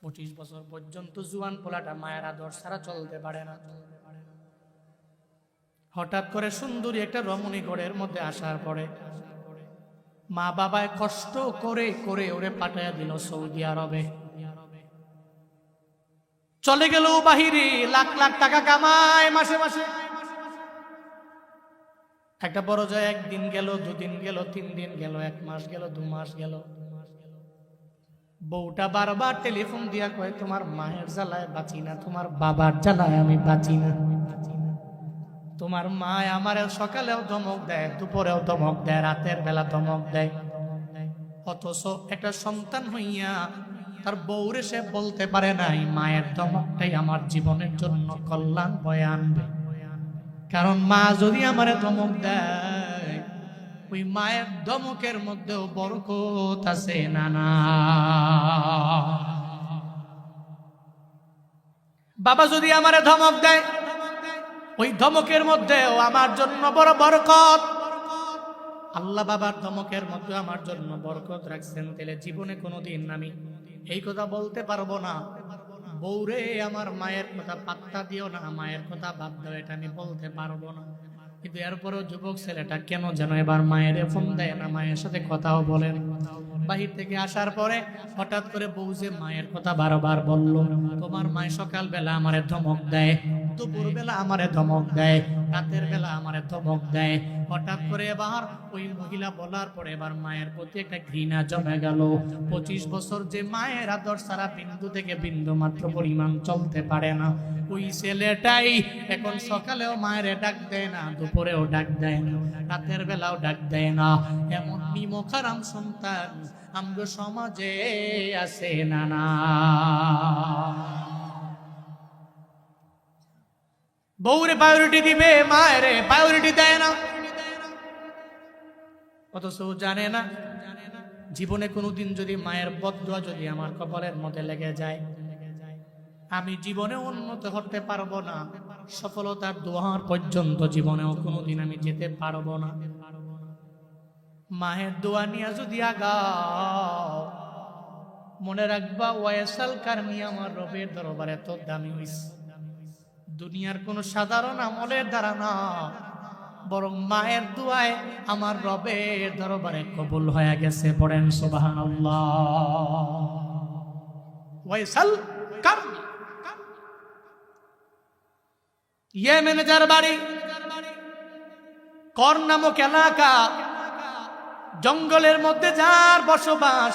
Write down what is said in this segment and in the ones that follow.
25 বছর পর্যন্ত জুয়ান পোলাটা মায়ের আদর ছাড়া চলতে পারে না। হঠাৎ করে সুন্দরী একটা রমণীগড়ের মধ্যে আসার পরে মা বাবায় কষ্ট করে করে ওরে পাঠাইয়া দিল সৌদি আরবে। চলে গেল বাহিরে, লাখ লাখ টাকা কামায় মাসে মাসে। একটা বড় যায়, একদিন গেল, দুদিন গেল, 3 দিন গেল, 1 মাস গেল, 2 মাস গেল। বউটা বারবার টেলিফোন দিয়া কয়, তোমার মায়ের জ্বালায় বাঁচি না, তোমার বাবার জ্বালায় আমি বাঁচি না। তোমার মা আমারে সকালেও ধমক দেয়, দুপুরেও ধমক দেয়, রাতের বেলা ধমক দেয়। অথচ একটা সন্তান হইয়া তার বউরে সে বলতে পারে নাই, মায়ের ধমকটাই আমার জীবনের জন্য কল্যাণ বয়ে আনবে। কারণ মা যদি আমারে ধমক দেয়, ওই মায়ের ধমকের মধ্যেও বরকত আছে। না না, বাবা যদি আমারে ধমক দেয়, ওই ধমকের মধ্যেও আমার জন্য বড় বরকত। আল্লাহ বাবার ধমকের মধ্যে আমার জন্য বরকত রাখছেন। তাহলে জীবনে কোনোদিন আমি এই কথা বলতে পারবো না, বউরে আমার মায়ের কথা পাত্তা দিও না, মায়ের কথা বাদ দাও, এটা আমি বলতে পারবো না। কিন্তু এরপরেও যুবক ছেলেটা কেন যেন এবার মায়ের ফোন দেয় না, মায়ের সাথে কথাও বলেন। বাহির থেকে আসার পরে হঠাৎ করে বউ যে মায়ের কথা বারবার বলল, তোমার মায়ের সকাল বেলা আমারে ধমক দেয়, দুপুর বেলা আমারে ধমক দেয়, রাতের বেলা আমারে ধমক দেয়। হঠাৎ করে এবার ওই মহিলা বলার পরে এবার মায়ের প্রতি একটা ঘৃণা জমে গেল। 25 বছর যে মায়ের আদর সারা বিন্দু থেকে বিন্দু মাত্র পরিমাণ চলতে পারে না, ওই ছেলেটাই এখন সকালেও মায়ের ডাক দেয় না, দুপুরেও ডাক দেয় না, রাতের বেলাও ডাক দেয় না। এমন নিমখারাম সন্তান আমগো সমাজে আছে না না? বউরে প্রায়োরিটি দিবে, মায়ের প্রায়োরিটি দেয় না। অথচ জানে না জীবনে কোনোদিন যদি মায়ের বদদুয়া যদি আমার কপালের মধ্যে লেগে যায়, আমি জীবনে উন্নত হতে পারবো না, সফলতার দুয়ার পর্যন্ত জীবনেও কোনোদিন আমি যেতে পারবো না। মায়ের দোয়া নিয়ে যদি আগাও, মনে রাখবা ওয়াইসাল কারণী আমার রবের দরবারে তো দামি হইছে। দুনিয়ার কোন সাধারণ আমলের দ্বারা না, বরং মায়ের দোয়ায় আমার রবের দরবারে কবুল হয়ে গেছে। পড়েন সুবহানাল্লাহ। ওয়াইসাল কারণী ইয়েমেনের বাড়ি, কর নামক এলাকা, জঙ্গলের মধ্যে যার বসবাস,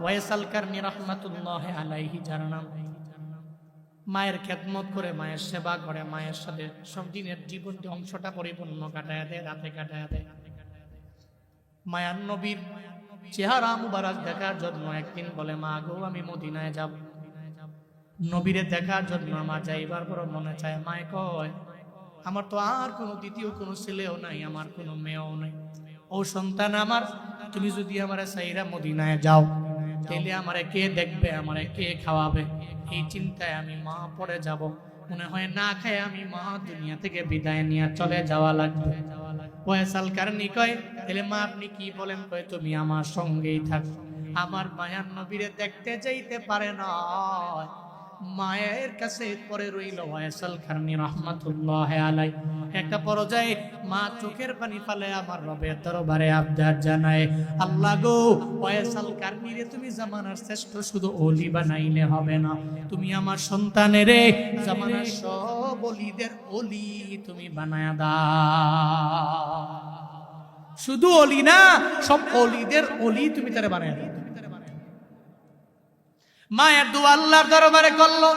ওয়াইসাল কারণী রাহমাতুল্লাহ আলাইহি যার নাম। মায়ের খেদমত করে, মায়ের সেবা করে, মায়ের সাথে সব দিনের জীবনটি অংশটা পরিপূর্ণ কাটায় দেয়, রাতে কাটায় দেয়। মায়ার নবীর চেহারা মুবারক দেখার জন্য একদিন বলে, মা গো আমি মদিনায় যাব, নবীরে দেখার জন্য আমার যাইবার বড় মনে চায়। মায় কয়, আমার তো আর কোনো দ্বিতীয় কোনো ছেলেও নাই, আমার কোনো মেয়েও নাই। ও সন্তান আমার, তুমি যদি আমার সাইরা মদিনায় যাও, তাহলে আমারে কে দেখবে, আমারে কে খাওয়াবে? এই চিন্তায় আমি মা পড়ে যাব। মনে হয় না খায় আমি মা দুনিয়া থেকে বিদায় নিয়ে চলে যাওয়া লাগবে। ওয়াইসাল কারণী কয়, তাহলে মা আপনি কি বলেন? কয়, তুমি আমার সঙ্গেই থাক। আমার মায়ার নবীরে দেখতে যাইতে পারে না, মায়ের কাছে পরে রইল ওয়াইসাল কারণী রাহমাতুল্লাহ আলাইহি। একটা পর্যায়ে মা চোখের পানি ফেলে আমার রবের দরবারে আবদার জানায়, আল্লাহ গো, ওয়াইসাল কারণীরে তুমি জামানার শ্রেষ্ঠ শুধু ওলি বানাইলে হবে না, তুমি আমার সন্তানের জামানার সব ওলিদের ওলি তুমি বানায়া দাও। শুধু ওলি না, সব ওলিদের ওলি তুমি তারে বানায়া দাও। মায়ের দোয়া আল্লাহর দরবারে করলো,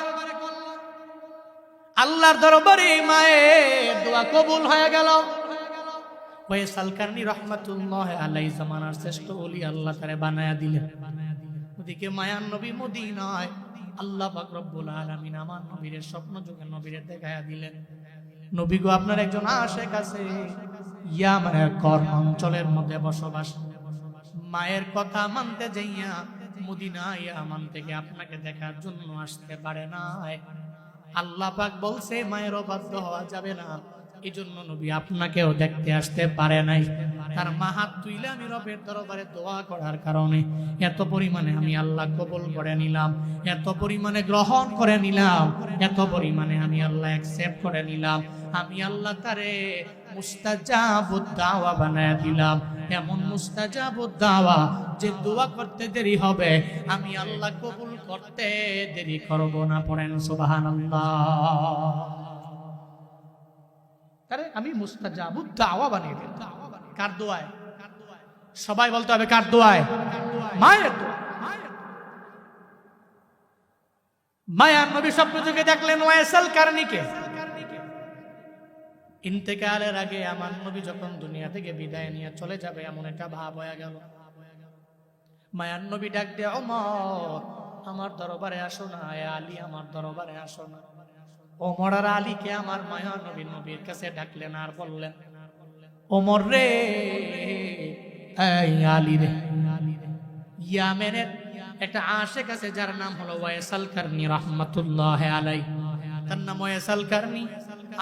আল্লাহর দরবারে মায়ের দোয়া কবুল হয়ে গেল। ওয়াইসাল কারণী রাহমাতুল্লাহ আলাইহি জামানার শ্রেষ্ঠ ওলি আল্লাহ তারে বানায়া দিলেন। ওদিকে মায়ার নবী মদিনায়, আল্লাহ পাক রব্বুল আলামিন আমার নবীর স্বপ্ন যুগে নবীর দেখায়া দিলেন, নবী গো আপনার একজন আশেক আছে, ইয়ামানের কর অঞ্চলের মধ্যে বসবাস। মায়ের কথা মানতে যাইয়া মদিনা ইয়ামান থেকে আপনাকে দেখার জন্য আসতে পারে না। আল্লাহ পাক বলছে মায়ের অবাধ্য হওয়া যাবে না, এই জন্য নবী আপনাকেও দেখতে আসতে পারে নাই। তার মা হাত তুইলে আমি রবের দরবারে দোয়া করার কারণে এত পরিমাণে আমি আল্লাহ কবুল করে নিলাম, এত পরিমাণে গ্রহণ করে নিলাম, এত পরিমাণে আমি আল্লাহ অ্যাকসেপ্ট করে নিলাম। আমি আল্লাহ তারে মুস্তাজাবুদ দাওয়া বানায় দিলাম, এমন মুস্তাজাবুদ দাওয়া যে দোয়া করতে দেরি হবে, আমি আল্লাহ কবুল করতে দেরি করব না। পড়েন সুবহানাল্লাহ। তারে আমি মুস্তাজাবুদ দাওয়া বানিয়ে দিলাম। কার দোয়ায়? সবাই বলতে হবে কার দোয়ায়? মায়ের দোয়া। মায়ার নবী স্বপ্ন যুগে দেখলেন ওয়াইসাল কারনীকে। ইন্তেকালের আগে আমার নবী যখন দুনিয়া থেকে বিদায় নিয়ে চলে যাবে এমন একটা ভাব হয়ে গেল। মায়ার নবী ডাক দিয়ে, ওমর আমার দরবারে আসো না, আলী আমার দরবারে আসো না। ওমর আর আলীকে আমার মায়া নবী নবীর কাছে ডাকলেন আর বললেন, ওমর রে, এই আলী রে, ইয়ামেনের একটা আশেক আছে যার নাম হলো ওয়াইসাল কারনী রাহমাতুল্লাহি আলাইহি। তার নাম ওয়াইসাল কারনী।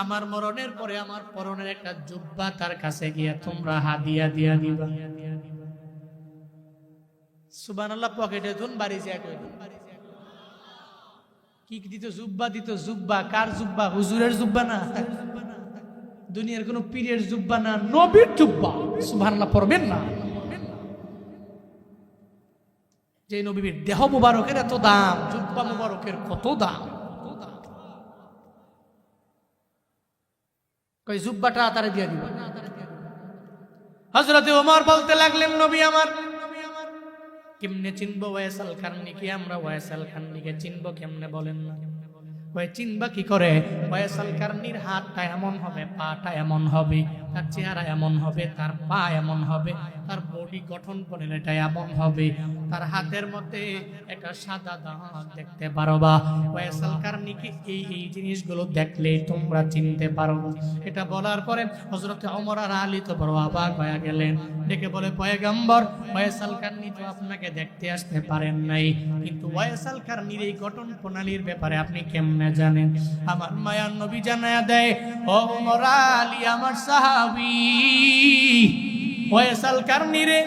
আমার মরণের পরে আমার পরনের একটা জুব্বা তার কাছে গিয়ে তোমরা হাদিয়া দিয়া দিবা। সুবহানাল্লাহ। পকেটে ধুন বাড়ি যায় কই কি দিত? জুব্বা দিত। জুব্বা কার জুব্বা? হুজুরের জুব্বা না, দুনিয়ার কোন পীরের জুব্বা না, নবীর জুব্বা। সুবহানাল্লাহ পড়বেন না। যে নবীর দেহ মুবারকের এত দাম, জুব্বা মুবারকের কত দাম। কই জুব্বাটা তারে দিয়ে দিব। হযরতে ওমর বলতে লাগলেন, নবী আমার কেমনে চিনবো ওয়াইসাল কারনীকে? আমরা ওয়াইসাল কারনীকে চিনবো কেমনে বলেন না? ওই চিনবা কি করে? ওয়াইসাল কারনীর হাতটা এমন হবে, পাটা এমন হবে, তার চেহারা এমন হবে, তার পা এমন হবে, তার বডি গঠন করেন এটা এমন হবে, তার হাতের মধ্যে একটা সাদা দাগ দেখতে পারবা। ওয়াইসাল কারনীকে এই এই জিনিসগুলো দেখলে তোমরা চিনতে পারো। এটা বলার পরে হযরত ওমর আর আলী তো বড় অবাক হয়ে গেলেন। ডেকে বলে, পয়গম্বর, ওয়াইসাল কারনী তো আপনাকে দেখতে আসতে পারেন নাই, কিন্তু ওয়াইসাল কারনীর এই গঠন প্রণালীর ব্যাপারে আপনি কেমনে জানেন? আমার মায়ার নবী জানায়া দেয়, ও ওমর আলী আমার সাহাবী, ওয়াইসাল কারনীরে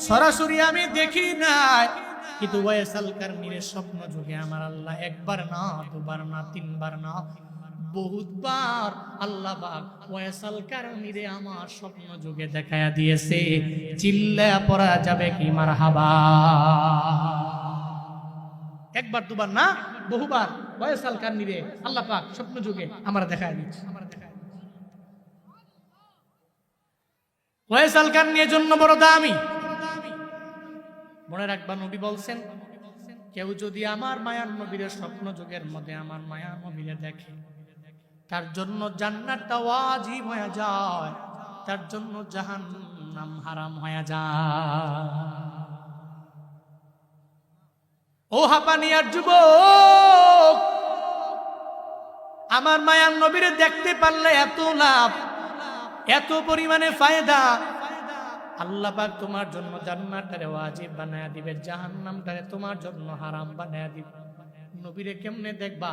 সরাসরি আমি দেখি নাই, কিন্তু ওয়াইসাল কারনীরে স্বপ্ন যুগে আমার আল্লাহ একবার না, দুবার না, তিনবার না, বহুতবার আল্লাহ পাক ওয়াইসাল কারনীরে আমার স্বপ্ন যুগে দেখায়া দিয়েছে। চিল্লায়া পড়া যাবে কি মারহাবা? একবার দুবার না, বহুবার ওয়াইসাল কারনীরে আল্লাহ পাক স্বপ্ন যুগে আমরা দেখায়া দিয়েছে। ওয়াইসাল কারনীর জন্য বড় দামি। মনে রাখবা, নবী বলছেন, কেউ যদি আমার মায়ার নবীর স্বপ্ন যুগের মধ্যে আমার মায়ার নবীরে দেখে, তার জন্য জান্নাতটা ওয়াজিব হয়ে যায়, তার জন্য জাহান্নাম হারাম হয়ে যায়। ও হাপানিয়ার যুবক, আমার মায়ার নবীরে দেখতে পারলে এত লাভ, এত পরিমাণে ফায়দা। আল্লাহ পাক তোমার জন্য জান্নাতটারে ওয়াজিব বানায়া দিবে, জাহান্নামটারে তোমার জন্য হারাম বানায়া দিবে। নবীরে কেমনে দেখবা?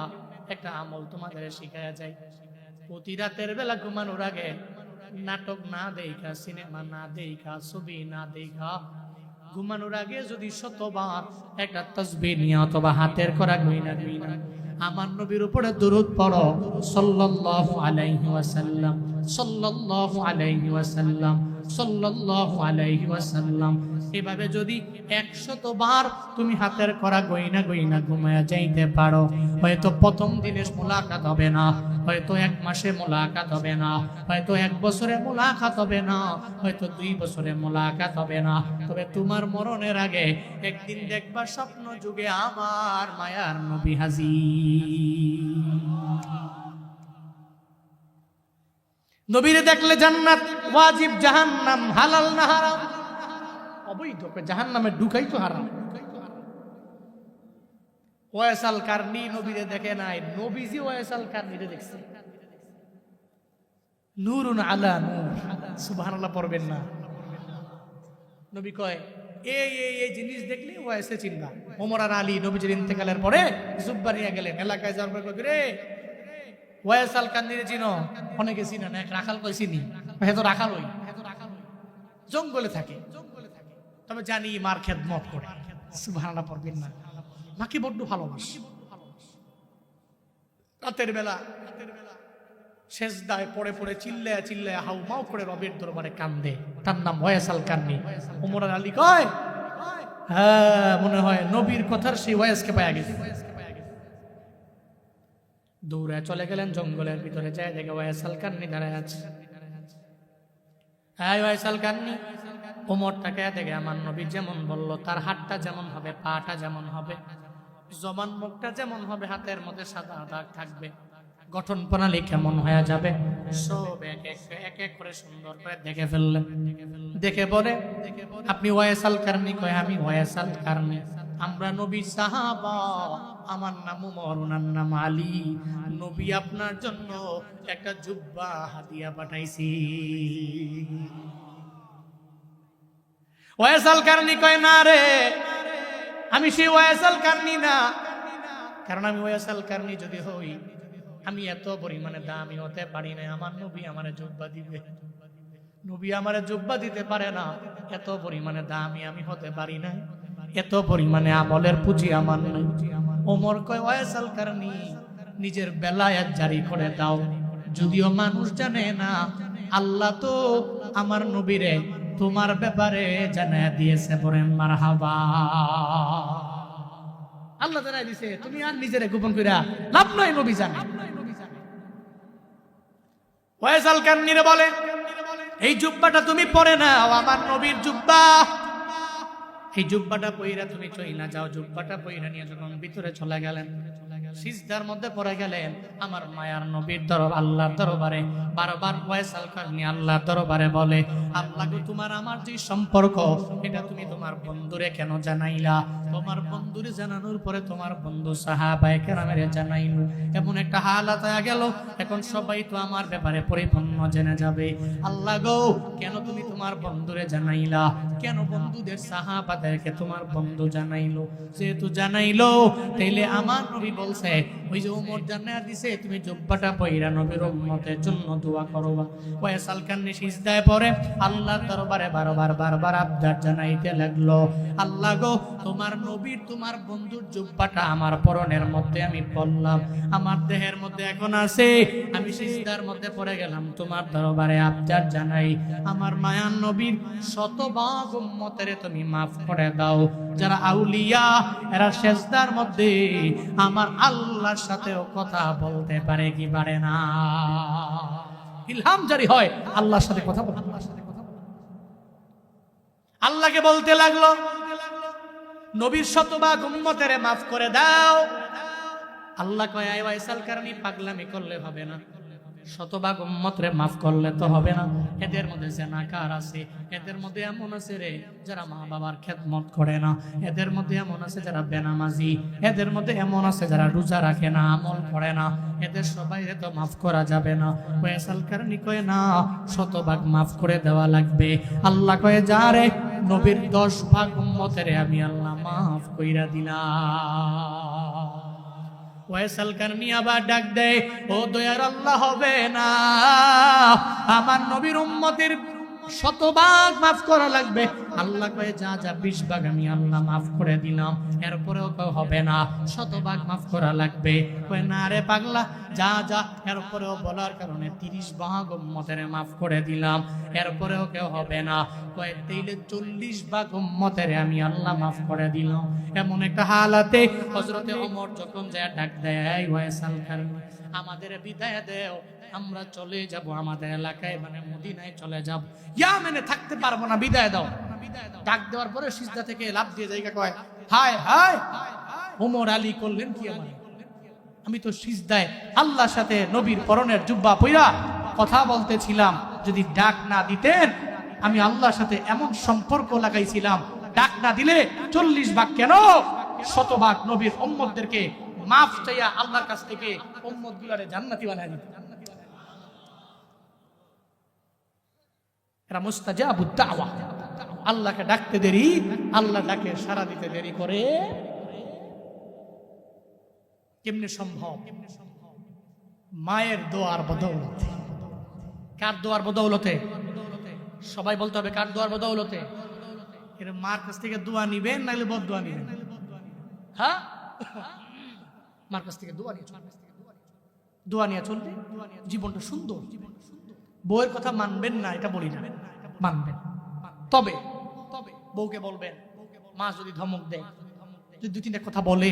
একটা আমল তোমাদের শিখায়া যায়। প্রতি রাতের বেলা ঘুমানোর আগে নাটক না দেখা, সিনেমা না দেখা, ছবি না দেখা, ঘুমানোর আগে যদি শতবার একটা তাসবিহ নিয়ে অথবা হাতের করা গয়না গয়না আমার নবীর উপরে দরুদ পড়ো, সাল্লাল্লাহু আলাইহি ওয়াসাল্লাম, সাল্লাল্লাহু আলাইহি ওয়াসাল্লাম, সাল্লাল্লাহু আলাইহি ওয়াসাল্লাম। এভাবে যদি 100 বার তুমি হাতের করা গয়না গয়না ঘুমায়া যাইতে পারো, হয়তো প্রথম দিনে মোলাকাত হবে না, হয়তো 1 মাসে মোলাকাত হবে না, হয়তো 1 বছরে মোলাকাত হবে না, হয়তো 2 বছরে মোলাকাত হবে না, তবে তোমার মরণের আগে একদিন দেখবা স্বপ্ন যুগে আমার মায়ার নবী হাজির। নবীরে দেখলে জান্নাত ওয়াজিব, জাহান্নাম হালাল না হারাম? অবৈধ। জাহান্নামে ঢুকাই তো হারাম। ওয়াইসাল কারনী নবীরে দেখে নাই, নবীজি ওয়াইসাল কারনীরে দেখছে। নূরুন আলা নূর। সুবহানাল্লাহ পড়বেন না? নবী কয়, এই জিনিস দেখলে ওয়াইসে চিনবা। ওমর আর আলী নবীজির ইন্তেকালের পরে জুব্বা নিয়ে গেলেন, এলাকায় যাওয়ার পর কই, রে ওয়াইস আল কান্দিরে চিনো? অনেকে চিনে না, এক রাখাল কই চিনি, হে তো রাখাল হই, জঙ্গলে থাকে, তবে জানি মার খেদমত করে। সুবহানাল্লাহ পড়বেন না, মাকে বড্ড ভালোবাসে। রাতের বেলা সেজদায় পড়ে পড়ে চিল্লায়া চিল্লায়া হাউ মাউ করে রবের দরবারে কান্দে। তার নাম ওয়াইস আল কান্নি। ওমর আলী কয়, হ্যাঁ মনে হয় নবীর কথার সেই ওয়াইসকে পাওয়া গেছে। দৌড়ে চলে গেলেন জঙ্গলের ভিতরে, যায় দেখে ওয়াইস আল কান্নি দাঁড়ায় আছে। হ্যাঁ ওয়াইস আল কান্নি। ওমর তাকে দেখে, আমার নবী যেমন বলল, তার হাতটা যেমন হবে, পাটা যেমন হবে, জবান মুখটা যেমন হবে, হাতের মধ্যে সাদা দাগ থাকবে, গঠন প্রণালী কেমন হয়ে যাবে, সব এক এক করে সুন্দর করে দেখে ফেললেন। দেখে বলে, আপনি ওয়াইস আল কারনি? কয়, আমি ওয়াইস আল কারনি। আমরা নবী সাহাবা, আমার নাম উমর, ওনার নাম আলী। নবী আপনার জন্য একটা জুব্বা হাদিয়া পাঠাইছি। ওয়াইস আল কারনি কয়, না রে, আমি সেই ওয়াইস আল কারনি না। কারণ আমি ওয়াইস আল কারনি যদি হই, আমি এত পরিমাণে দামি হতে পারি না। আমার নবী আমারে জুব্বা দিবে, নবী আমারে জুব্বা দিতে পারে না। এত পরিমাণে দামি আমি হতে পারি না, এত পরিমাণে আমলের পুঁজি আমার নাই। ওমর কয়, ওয়াইস আল কারনি, নিজের বেলায়াত জারি করে দাও। যদিও মানুষ জানে না, আল্লাহ তো আমার নবীরে তোমার ব্যাপারে জানায় দিয়েছে। বলেন মারহাবা। আল্লাহ জানাই দিছে, তুমি আর নিজেরে গোপন কইরা লাভ নাই, নবী জানে। ওয়াইস আল কারনিরে বলে, এই জুব্বাটা তুমি পরে নাও, আমার নবীর জুব্বা। এই জুব্বাটা পইরা তুমি চইলা যাও। জুব্বাটা পইরা নিয়ে যখন ভিতরে চলে গেলেন, সিজদার মধ্যে পড়ে গেলেন, আমার মায়ার নবীর আল্লাহর দরবারে বারবার ওয়াইস আল কারনি আল্লাহর দরবারে বলে, আল্লাহ গো, তোমার আমার যে সম্পর্ক, এটা তুমি তোমার বন্ধুরে কেন জানাইলা? তোমার বন্ধুরে জানানোর পরে তোমার বন্ধু সাহাবায়ে কেরামের জানাইলো, এমন একটা হালাত হয়ে গেল, এখন সবাই তো আমার ব্যাপারে পরিপূর্ণ জেনে যাবে। আল্লাহ গো, কেন তুমি তোমার বন্ধুরে জানাইলা? কেন বন্ধুদের সাহাবাদেরকে তোমার বন্ধু জানাইলো? যেহেতু জানাইলো, তাইলে আমার নবী বলছে, ওই যে ওমর জানায়া দিছে, তুমি জুব্বাটা পইরা নবীর উম্মতের জন্য দোয়া করবা। ওয়াইস আল কারনি সিজদায় পড়ে আল্লাহর দরবারে বারবার আবদার জানাইতে লাগলো, আল্লাহ গো, তোমার নবীর তোমার বন্ধুর জুব্বাটা আমার পরনের মধ্যে আমি পড়লাম, আমার দেহের মধ্যে এখন আছে, আমি সিজদার মধ্যে পড়ে গেলাম, তোমার দরবারে আবদার জানাই, আমার মায়ার নবীর শতভাগ উম্মতের তুমি মাফ করে দাও। যারা আউলিয়া, এরা সিজদার মধ্যে আমার আল্লাহর সাথেও কথা বলতে পারে কি পারে না? ইলহাম জারি হয়, আল্লাহর সাথে কথা বলে। আল্লাহকে বলতে লাগলো, নবীর শতভাগ উম্মতের মাফ করে দাও। আল্লাহ কয়, আয় ওয়াইস আল কারনি, পাগলামি করলে হবে না, শতভাগ উম্মতরে মাফ করলে তো হবে না। এদের মধ্যে জেনাকার আছে, এদের মধ্যে এমন আছে রে যারা মা বাবার খেদমত করে না, এদের মধ্যে এমন আছে যারা বেনামাজি, এদের মধ্যে এমন আছে যারা রোজা রাখে না, আমল করে না, এদের সবাই তো মাফ করা যাবে না। ওয়াইস আল কারনি কয়, না, শতভাগ মাফ করে দেওয়া লাগবে। আল্লাহ কয়, যা রে, নবীর 10 ভাগ উম্মতের আমি আল্লাহ মাফ কইরা দিলাম। ওয়াইস আল কারনি আবার ডাক দেয়, ও দয়ার আল্লাহ, হবে না, আমার নবীর উম্মতের শতভাগ মাফ করা লাগবে। আল্লাহ কয়ে, যা 20 ভাগ আমি আল্লাহ মাফ করে দিলাম। এরপরেও কেউ হবে না, শতভাগ মাফ করা লাগবে। কয়ে, না রে পাগলা, যা এরপরেও বলার কারণে 30 ভাগ উম্মতের মাফ করে দিলাম, এরপরেও কেউ হবে না। কয়ে, তাইলে 40 ভাগ উম্মতের আমি আল্লাহ মাফ করে দিলাম। এমন একটা হালাতে হযরতে ওমর যখন যায় ডাক দেয়, ওয়াইস আল কারনি, আমাদের বিদায় দেও, আমরা চলে যাব আমাদের এলাকায়, মানে মদিনায় চলে যাব, ইয়ামেনে থাকতে পারবো না, বিদায় দাও। ডাক দেওয়ার পরে সিজদা থেকে লাফ দিয়ে জায়গা কয়, হায় হায়, ওমর আলী করলেন কি? আমি তো সিজদায় আল্লাহর সাথে নবীর পরনের জুব্বা পইরা কথা বলতেছিলাম, যদি ডাক না দিতেন, আমি আল্লাহর সাথে এমন সম্পর্ক লাগাইছিলাম, ডাক না দিলে 40 ভাগ কেন, শতভাগ নবীর উম্মতদেরকে মাফ চাইয়া আল্লাহর কাছ থেকে উম্মতগুলোরে জান্নাতি বানায় দিত। এরা মুস্তাজাবুদ দাওয়া, আল্লাহকে ডাকতে দেরি, আল্লাহ ডাকে সাড়া দিতে দেরি করে কেমনে সম্ভব? মায়ের দোয়ার বদৌলতে। কার দোয়ার বদৌলতে? সবাই বলতে হবে কার দোয়ার বদৌলতে। এর মার কাছ থেকে দোয়া নিবেন নাহলে বদ দোয়া নিবেন? হ্যাঁ, মার কাছ থেকে দোয়া নিয়ে চলবে, দোয়া নিয়ে চলবে, জীবনটা সুন্দর। বউয়ের কথা মানবেন না এটা বলি না, মানবেন। তবে বউকে বলবেন, মা যদি ধমক দেয়, যদি দু তিনটা কথা বলে,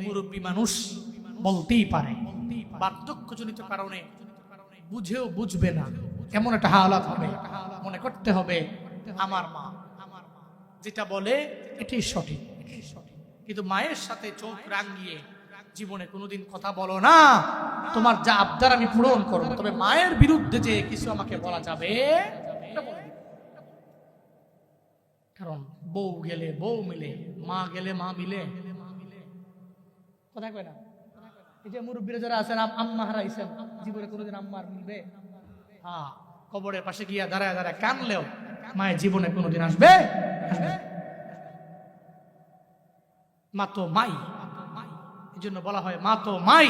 মুরব্বী মানুষ বলতেই পারে, বার্ধক্যজনিত কারণে বুঝেও বুঝবে না, এমন একটা হালাত হবে, মনে করতে হবে আমার মা যেটা বলে এটাই সঠিক। কিন্তু মায়ের সাথে চোখ রাঙিয়ে জীবনে কোনোদিন কথা বলো না, তোমার যা আবদার আমি পূরণ করবো, তবে মায়ের বিরুদ্ধে যে কিছু আমাকে বলা যাবে এটা বলে দিবে। কারণ বউ গেলে বউ মিলে, মা গেলে মা মিলে, কথা কয় না? এই যে মুরব্বীরা যারা আছেন, আম্মা হারাইছেন, জীবনে কোনোদিন আম্মার মিলবে? হ্যাঁ, কবরের পাশে গিয়া দাঁড়ায় দাঁড়ায় কানলেও মায়ের জীবনে কোনোদিন আসবে? মা তো মাই, এই জন্য বলা হয় মা তো মাই।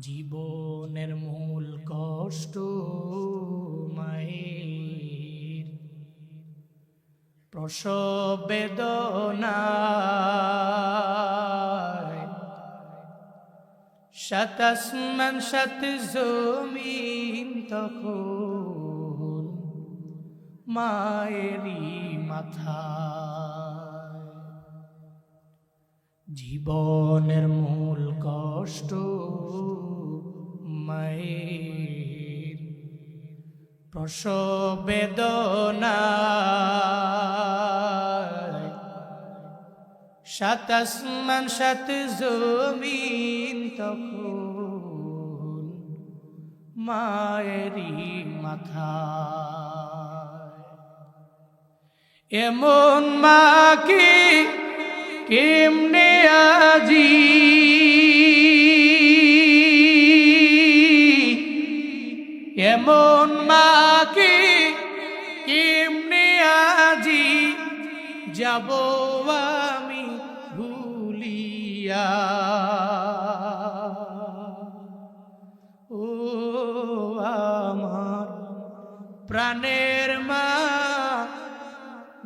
জীবনের মূল কষ্ট মায়ের, প্রসব বেদনা, সাত আসমান সাত জমিন তখন মায়েরই মাথা। জীবনের মূল কষ্ট মায়ের, প্রসব বেদনা, সাত আসমান সাত জমিন তখন মায়েরই মাথা। এমন মাকে কেমনে আজি এমন মাকে কেমনে আজি যাব আমি ভুলিয়া। ও আমার প্রাণের মা,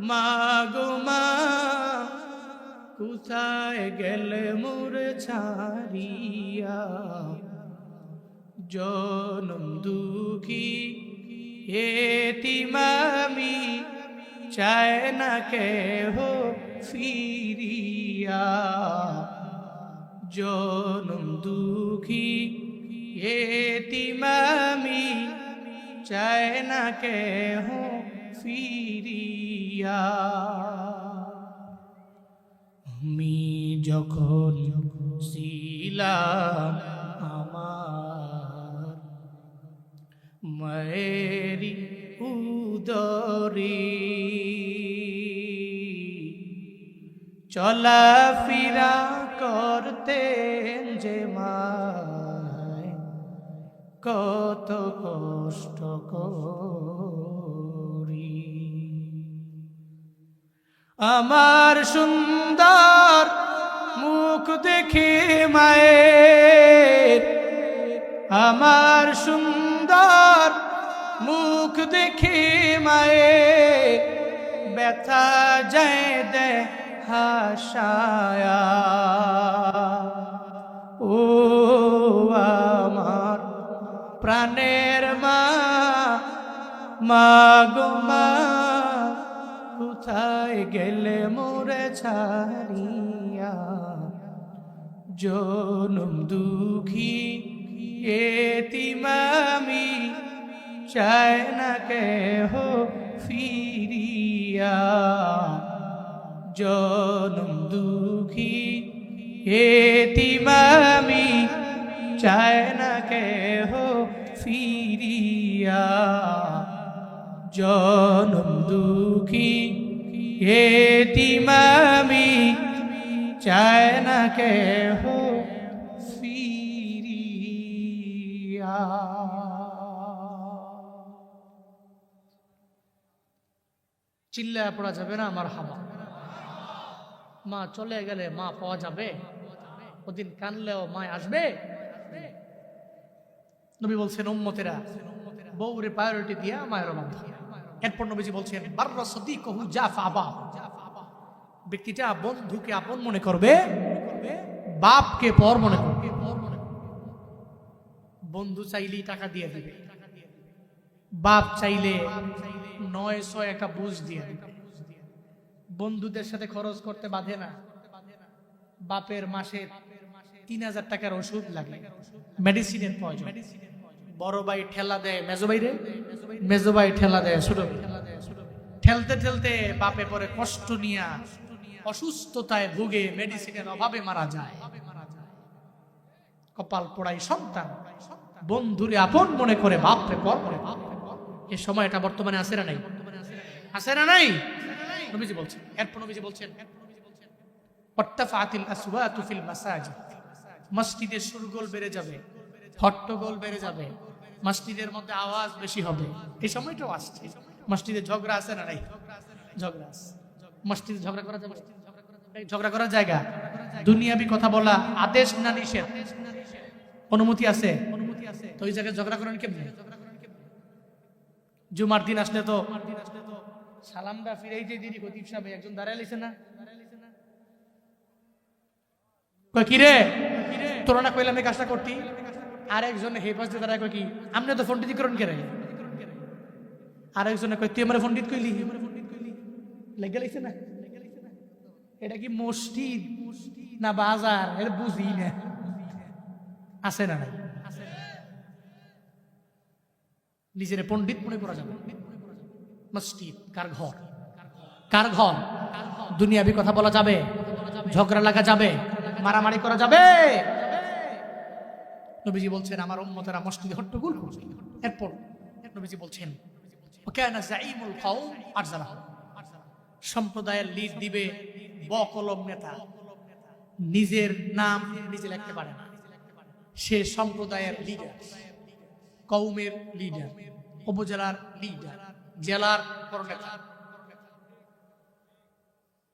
মা গো মা, কোথায় গেলে মোরে ছাড়িয়া। জনম দুঃখী এতিম আমি, চায় না কেহ ফিরিয়া। জনম দুঃখী এতিম আমি, চায় না কেহ ফিরিয়া। আমি যখন ছিলাম আমার মায়েরি উদরে, চলাফেরা করতেন যে মায়, কত কষ্ট করি। আমার সুন্দর মুখ দেখে মায়ের, আমার সুন্দর মুখ দেখে মায়ের, ব্যথা যায় দে হাসায়া। ও আমার প্রাণের মা, মা গো মা, কোথায় গেলে মোরে ছাড়িয়া। জনম দুঃখী এতিম আমি, চায় না কেহ ফিরিয়া। জনম দুঃখী এতিম আমি, চায় না কেহ ফিরিয়া। জনম দুঃখী এতিম আমি, চায় না কেহ ফিরিয়া। চিল্লায় পড়া যাবে না আমার হাবা। মা চলে গেলে মা পাওয়া যাবে? ওদিন কানলেও মায় আসবে? নবী বলছেন উম্মতেরা বউরে প্রায়োরিটি দিয়া মায়ের বান্ধব। এরপর নবীজি বলছেন বাররা সাদিকুহু জাফা আবা, ব্যক্তিটা বন্ধুকে আপন মনে করবে, বাপকে পর মনে করবে। বন্ধু চাইলেই টাকা দিয়ে দিবে, বাপ চাইলে 900 একটা বুঝ দিয়ে দিবে। বন্ধুদের সাথে খরচ করতে বাধে না। বাপের মাসে 3000 টাকার ওষুধ লাগে, মেডিসিনের প্রয়োজন। বড় ভাই ঠেলা দেয় মেজো ভাইরে, মেজো ভাই ঠেলা দেয় ছোট ভাই। ঠেলতে ঠেলতে বাপে পরে কষ্ট নিয়া অসুস্থতায় ভুগে মেডিসিনের অভাবে মারা যায়। কপাল পোড়াই সন্তান বন্ধুরে আপন মনে করে বাপরে পর করে। এই সময়টা বর্তমানে আছে না নাই? আছে না নাই? নবীজি বলছেন, এরপর নবীজি বলছেন ওয়াত্তাফাতিল আসওয়াতু ফিল মাসাজিদ, মসজিদের শোরগোল বেড়ে যাবে, হট্টগোল বেড়ে যাবে, মসজিদের মধ্যে আওয়াজ বেশি হবে। এই সময়টাও আসছে। মসজিদে ঝগড়া আছে না নাই? ঝগড়া আছে। মসজিদে ঝগড়া করা যাবে? ঝগড়া করার জায়গা। দুনিয়াবি কথা বলা আদেশ না নিষেধ? অনুমতি আছে। তো ওই জায়গায় ঝগড়া করেন কেমনে? জুমার দিন আসলে তো সালামটা ফিরাইতে দেরি, খতিব সাহেব একজন দাঁড়ায় লিছে না, কয় কি রে তোরা না কইলাম এই কাজটা করতি, আর একজন হে পাশে দাঁড়ায় কয় কি আপনি তো ফোনটি করেন কে রে, আর একজনে কয় তুই আমার ফোনটি কইলি, লেগে লাইছে না। এটা কি মসজিদ না বাজার এটা বুঝি না। আছে না নাই? নিজের পণ্ডিত মনে করা যাবে। মসজিদ কার ঘর? কার ঘর? দুনিয়াবি কথা বলা যাবে? ঝগড়া লাগা যাবে? মারামারি করা যাবে? নবীজি বলছেন আমার উম্মতেরা মসজিদে হট্টগোল করবে। এরপর নবীজি বলছেন ওয়াকানা যাঈমুল কওম আরজালাহু, সম্প্রদায়ের লিড দিবে বকলম নেতা। নিজের নাম নিজে লিখতে পারে না, সে সম্প্রদায়ের লিডার, কওমের লিডার, উপজেলার লিডার, জেলার বড় নেতা।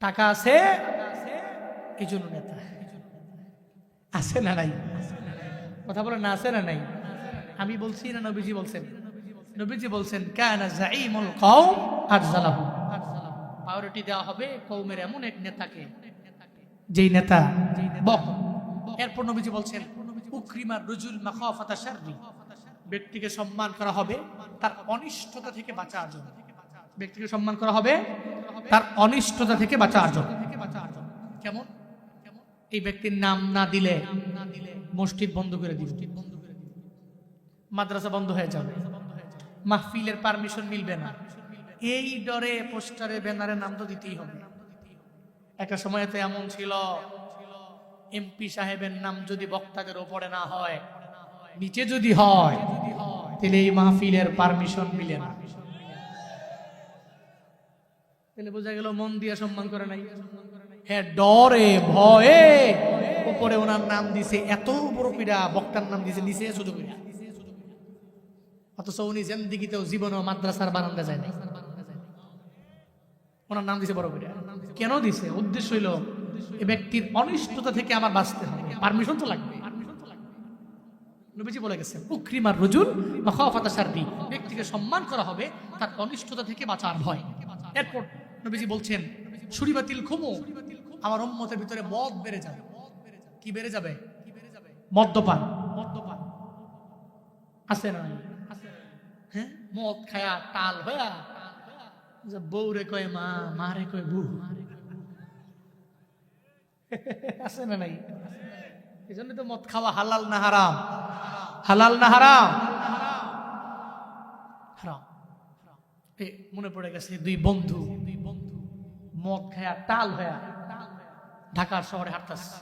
টাকা আছে এই জন্য নেতা। আছে না নাই? কথা বলে না আছে না নাই? আমি বলছি না নবীজি বলছেন? নবীজি বলছেন কানা যাঈমুল কওম আরজালাহু, প্রায়োরিটি দেওয়া হবে কওমের এমন এক নেতাকে যেই নেতা বক। এরপর নবীজি বলছেন উকরিমার রুজুল মাখাফাতা শাররি, ব্যক্তিকে সম্মান করা হবে তার অনিষ্টতা থেকে বাঁচার জন্য। ব্যক্তিকে সম্মান করা হবে তার অনিষ্টতা থেকে বাঁচার জন্য। কেমন? এই ব্যক্তির নাম না দিলে মসজিদ বন্ধ করে দিবে, মাদ্রাসা বন্ধ হয়ে যাবে, মাহফিলের পারমিশন মিলবে না। এই ডরে পোস্টারে ব্যানারে নাম তো দিতেই হবে। একটা সময়তে এমন ছিল এমপি সাহেবের নাম যদি বক্তাদের উপরে না হয়, নিচে যদি হয়, তাহলে এই মাহফিলের পারমিশন মিলে না। তাহলে বোঝা গেল মন দিয়ে সম্মান করে নাই। হ্যাঁ, ডরে ভয়ে উপরে ওনার নাম দিছে, এত বড় পীড়া, বক্তার নাম দিছে নিচে ছোট পীড়া। অথচ উনি জিন্দেগিতেও জীবনেও মাদ্রাসার বারান্দা যায় নাই, ওনার নাম দিছে বড় পীড়া। কেন দিছে? উদ্দেশ্য হইল এই ব্যক্তির অনিষ্টতা থেকে আমার বাঁচতে হবে, পারমিশন তো লাগবে। নবীজি বলে গেছেন উকরিমার রুজুল মাখাফাতা শাররি, ব্যক্তিকে সম্মান করা হবে তার অনিষ্টতা থেকে বাঁচার ভয়। এরপর নবীজি বলছেন শুরিবাতিল খুমু, আমার উম্মতের ভিতরে মদ বেড়ে যাবে। কি বেড়ে যাবে? মদ্যপান। মদ্যপান আছে না? হ্যাঁ, মদ খায়া টাল হয়া বউ রে কয় মা, মা রে কয় বউ। আছে না নাই? এই জন্য তো মদ খাওয়া হালাল না হারাম? হালাল না হারাম? হারাম। মনে পড়ে গেছে দুই বন্ধু মদ খায়া টাল হয়া ঢাকার শহরে হাঁটতাছে।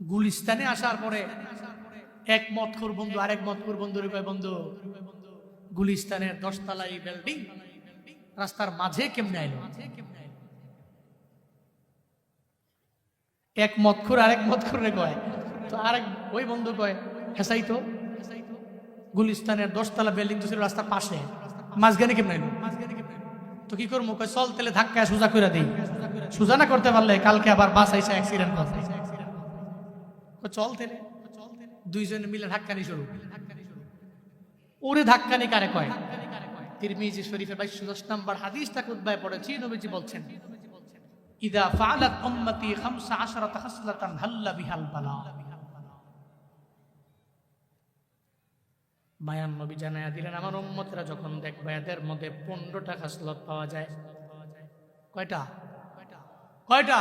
গুলিস্তানে আসার পরে এক মদখোর বন্ধু আরেক মদখোর বন্ধুরে কয় বন্ধু, গুলিস্তানের 10 তলা এই বিল্ডিং রাস্তার মাঝে কেমনে আইলো? এক মদখোর আরেক মদখোরে কয়, তো আরেক ওই বন্ধু কয় হেসাই তো গুলিস্তানের 10 তলা বিল্ডিং তো ছিল রাস্তার পাশে, মাঝখানে কেমনে আইলো? তো কি করবো? কয় চল তাহলে ধাক্কা সোজা করে দিই। সোজা না করতে পারলে কালকে আবার বাস আইসা অ্যাক্সিডেন্ট করবে। চল তেলে দুইজনে মিলে ধাক্কানি শুরু। ওরে ধাক্কানি কারে কয়? তিরমিজি শরীফের 2210 নম্বর হাদিসটা খুতবায় পড়েছি, নবীজি বলছেন ইদা ফাআলাত উম্মতি 15 খাসলাতান হাল্লা বিহাল বালা। মায়ান নবী জানায়া দিলেন আমার উম্মতরা যখন দেখবে এদের মধ্যে 15টা খাসলত পাওয়া যায়। কয়টা? কয়টা?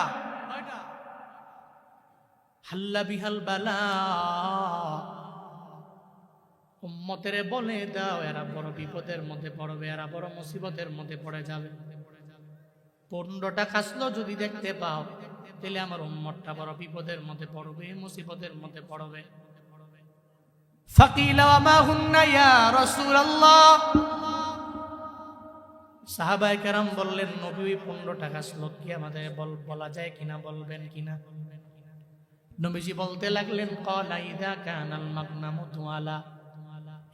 হাল্লা বিহাল বালা, উম্মতেরে বলে দাও এরা বড় বিপদের মধ্যে পড়বে, এরা বড় মুসিবতের মধ্যে পড়ে যাবে। 15টা খাসলত যদি দেখতে পাও তাহলে আমার উম্মতটা বড় বিপদের মধ্যে পড়বে, মুসিবতের মধ্যে পড়বে। ফাকিলা ওয়া মা হুন্না ইয়া রাসূলুল্লাহ, সাহাবায়ে কেরাম বললেন নবী ওই 15টা খাসলত কি আমাদের বলা যায় কিনা, বলবেন কিনা? নবীজি বলতে লাগলেন ক্বালা ইযা কানাল মাগনামু তুআলা,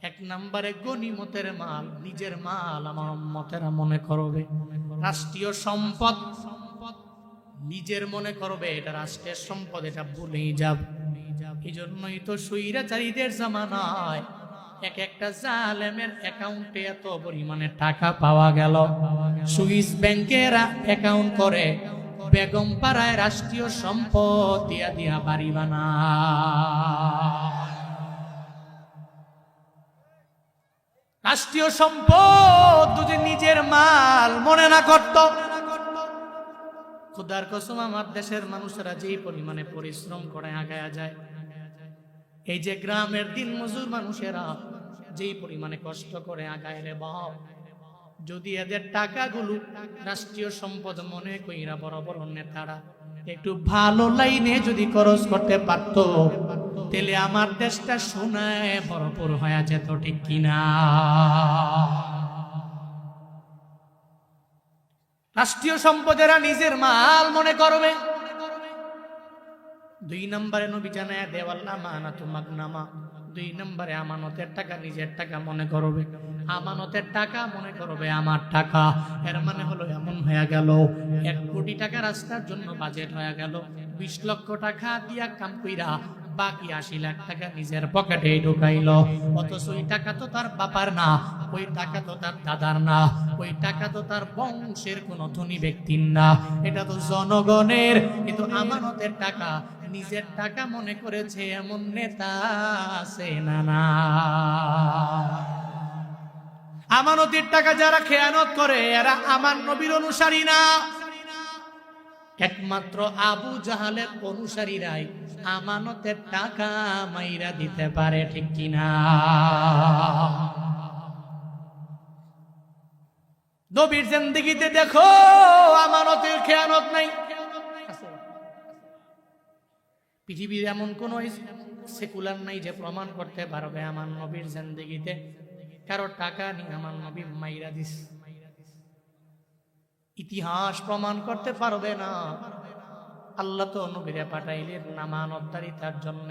1 নম্বরে গনিমতের মাল, নিজের মাল আমার উম্মতেরা মনে করবে। রাষ্ট্রীয় সম্পদ নিজের মনে করবে, এটা রাষ্ট্রের সম্পদ, এটা ভুলেই যাবে। এই জন্যই তো স্বৈরাচারীদের জামানায় এক একটা জালেমের অ্যাকাউন্টে এত পরিমাণে টাকা পাওয়া গেল। সুইস ব্যাংকের অ্যাকাউন্ট করে বেগম পাড়ায় রাষ্ট্রীয় সম্পদ দিয়া দিয়া বাড়ি বানায়। রাষ্ট্রীয় সম্পদ যদি নিজের মাল মনে না করত, খোদার কসম আমার দেশের মানুষেরা যেই পরিমাণে পরিশ্রম করে আগায়া যায়, এই যে গ্রামের দিন মজুর মানুষেরা যেই পরিমাণে কষ্ট করে আগায় রে বাপ, যদি এদের টাকাগুলো রাষ্ট্রীয় সম্পদ মনে কইরা বড় বড় নেতারা একটু ভালো লাইনে যদি খরচ করতে পারত, তাহলে আমার দেশটা সোনায় ভরপুর হয়ে যেত, ঠিক কিনা? রাষ্ট্রীয় সম্পদেরা নিজের মাল মনে করবে। 2 নম্বরে নবী জানায়া দেওয়াল আমানাতু মাগনামা, 2 নম্বরে আমানতের টাকা নিজের টাকা মনে করবে। আমানতের টাকা মনে করবে আমার টাকা। এর মানে হলো এমন হয়ে গেল 1 কোটি টাকা রাস্তার জন্য বাজেট হয়ে গেল, 20 লক্ষ টাকা দিয়া কাম কইরা বাকি 80 লাখ টাকা নিজের পকেটে ঢুকাইল। অথচ ওই টাকা তো তার বাবার না, ওই টাকা তো তার দাদার না, ওই টাকা তো তার বংশের কোনো ধনী ব্যক্তির না, এটা তো জনগণের। কিন্তু আমানতের টাকা নিজের টাকা মনে করেছে এমন নেতা আছে না? না। আমানতের টাকা যারা খেয়ানত করে এরা আমার নবীর অনুসারী না। একমাত্র আবু জাহালের অনুসারীরাই আমানতের টাকা মাইরা দিতে পারে, ঠিক কিনা? নবীর জিন্দেগিতে দেখো আমানতের খেয়ানত নাই। পৃথিবীর এমন কোন সেকুলার নাই যে প্রমাণ করতে পারবে আমার নবীর জিন্দেগিতে কারো টাকা নিয়ে আমার নবী মাইরা দিস। ইতিহাস প্রমাণ করতে পারবে না। আল্লাহ তো নবীরে পাঠাইলেন আমানতদারিতার জন্য।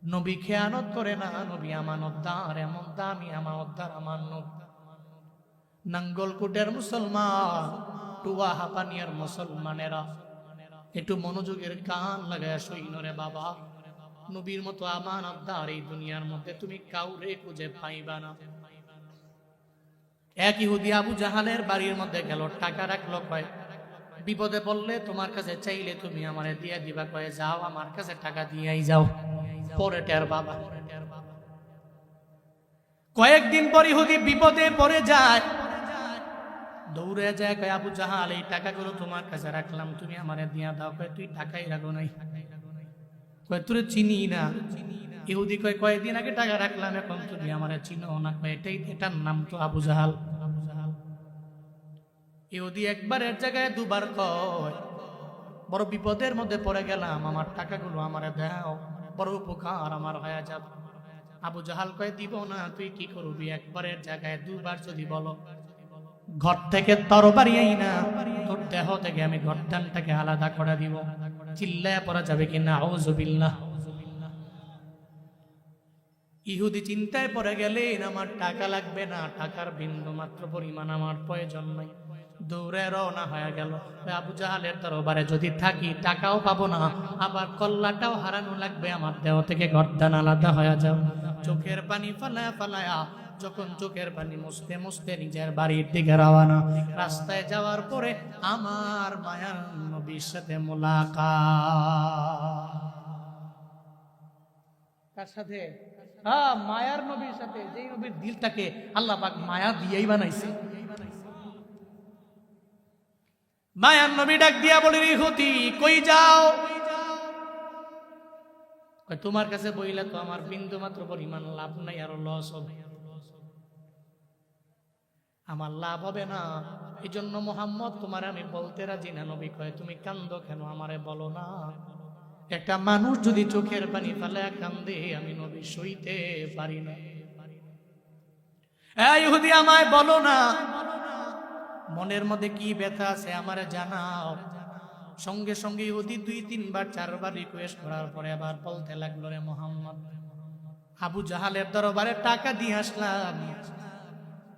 নবী খেয়ানত করে না, নবী আমানতদার। এমন দামি আমানতদার আমার নবী। নাঙ্গলকোটের মুসলমান, টুয়া হাপানিয়ার মুসলমানেরা একটু মনোযোগের কান লাগায় শৈন রে বাবা, নবীর মতো আমানতদার এই দুনিয়ার মধ্যে তুমি কাউরে খুঁজে পাইবা না। এক ইহুদি আবু জাহালের বাড়ির মধ্যে গেল, টাকা রাখলো, কয় বিপদে পড়লে তোমার কাছে চাইলে তুমি আমারে দিয়ে দিবা, কয়ে যাও আমার কাছে টাকা দিয়েই যাও, পরে টের বাবা। কয়েকদিন পর ইহুদি বিপদে পড়ে যায়, দৌড়ে যায়, কয় আবু জাহাল এই টাকাগুলো তোমার কাছে রাখলাম, তুমি আমারে দিয়া দাও। কয় তুই টাকাই রাখো নাই। কয় তোরে চিনি না। ইহুদি কয় কয়েকদিন আগে টাকা রাখলাম, এখন তুমি আমারে চিনো না। কয় এটার নাম তো আবু জাহাল। ইহুদি একবারের জায়গায় দুবার কয় বড় বিপদের মধ্যে পড়ে গেলাম, আমার টাকাগুলো আমারে দাও, বড় উপকার আমার হয়ে যাবে। আবু জাহাল কয় দিব না। তুই কি করবি? একবারের জায়গায় দুবার যদি বলো, ঘর থেকে তরবারি আইনা তোর দেহ থেকে আমি গর্দানটাকে আলাদা করে দিব। চিল্লায় পড়া যাবে কিনা? আউযুবিল্লাহ। ইহুদি চিন্তায় পড়ে গেলেন, আমার টাকা লাগবে না, টাকার বিন্দু মাত্র পরিমাণ আমার প্রয়োজন নাই। দৌড়ে রওনা হয়ে গেল। আবু জাহালের দরবারে যদি থাকি টাকাও পাবো না, আবার কল্লাটাও হারানো লাগবে, আমার দেহ থেকে গর্দান আলাদা হয়ে যাও। চোখের পানি ফালায়া ফালায়া যখন চোখের পানি মুছতে মুছতে নিজের বাড়ির দিকে রওনা, রাস্তায় যাওয়ার পরে আমার মায়ার নবীর সাথে মুলাকাত। কার সাথে? হ্যাঁ, মায়ার নবীর সাথে, যেই নবীর দিলটাকে আল্লাহ পাক মায়া দিয়েই বানাইছে। মায়ার নবী ডাক দিয়া বলে, ইহুদি কই যাও? তোমার কাছে বইলে তো আমার বিন্দু মাত্র পরিমাণ লাভ নাই, আরো লস হবে। আমার লাভ হবে না, এই জন্য মুহাম্মদ তোমার আমি বলতে রাজি না। নবী কয়, তুমি কান্দো কেন, আমারে বলো না। একটা মানুষ যদি চোখের পানি ফেলে কান্দে, আমি নবী সইতে পারি না। ইহুদি আমায় বলো না, মনের মধ্যে কি ব্যথা আছে আমারে জানাও। সঙ্গে সঙ্গে ইহুদি 2-3 বার 4 বার রিকোয়েস্ট করার পরে আবার বলতে লাগলো, রে মুহাম্মদ, আবু জাহালের দরবারে টাকা দিয়ে আসলাম,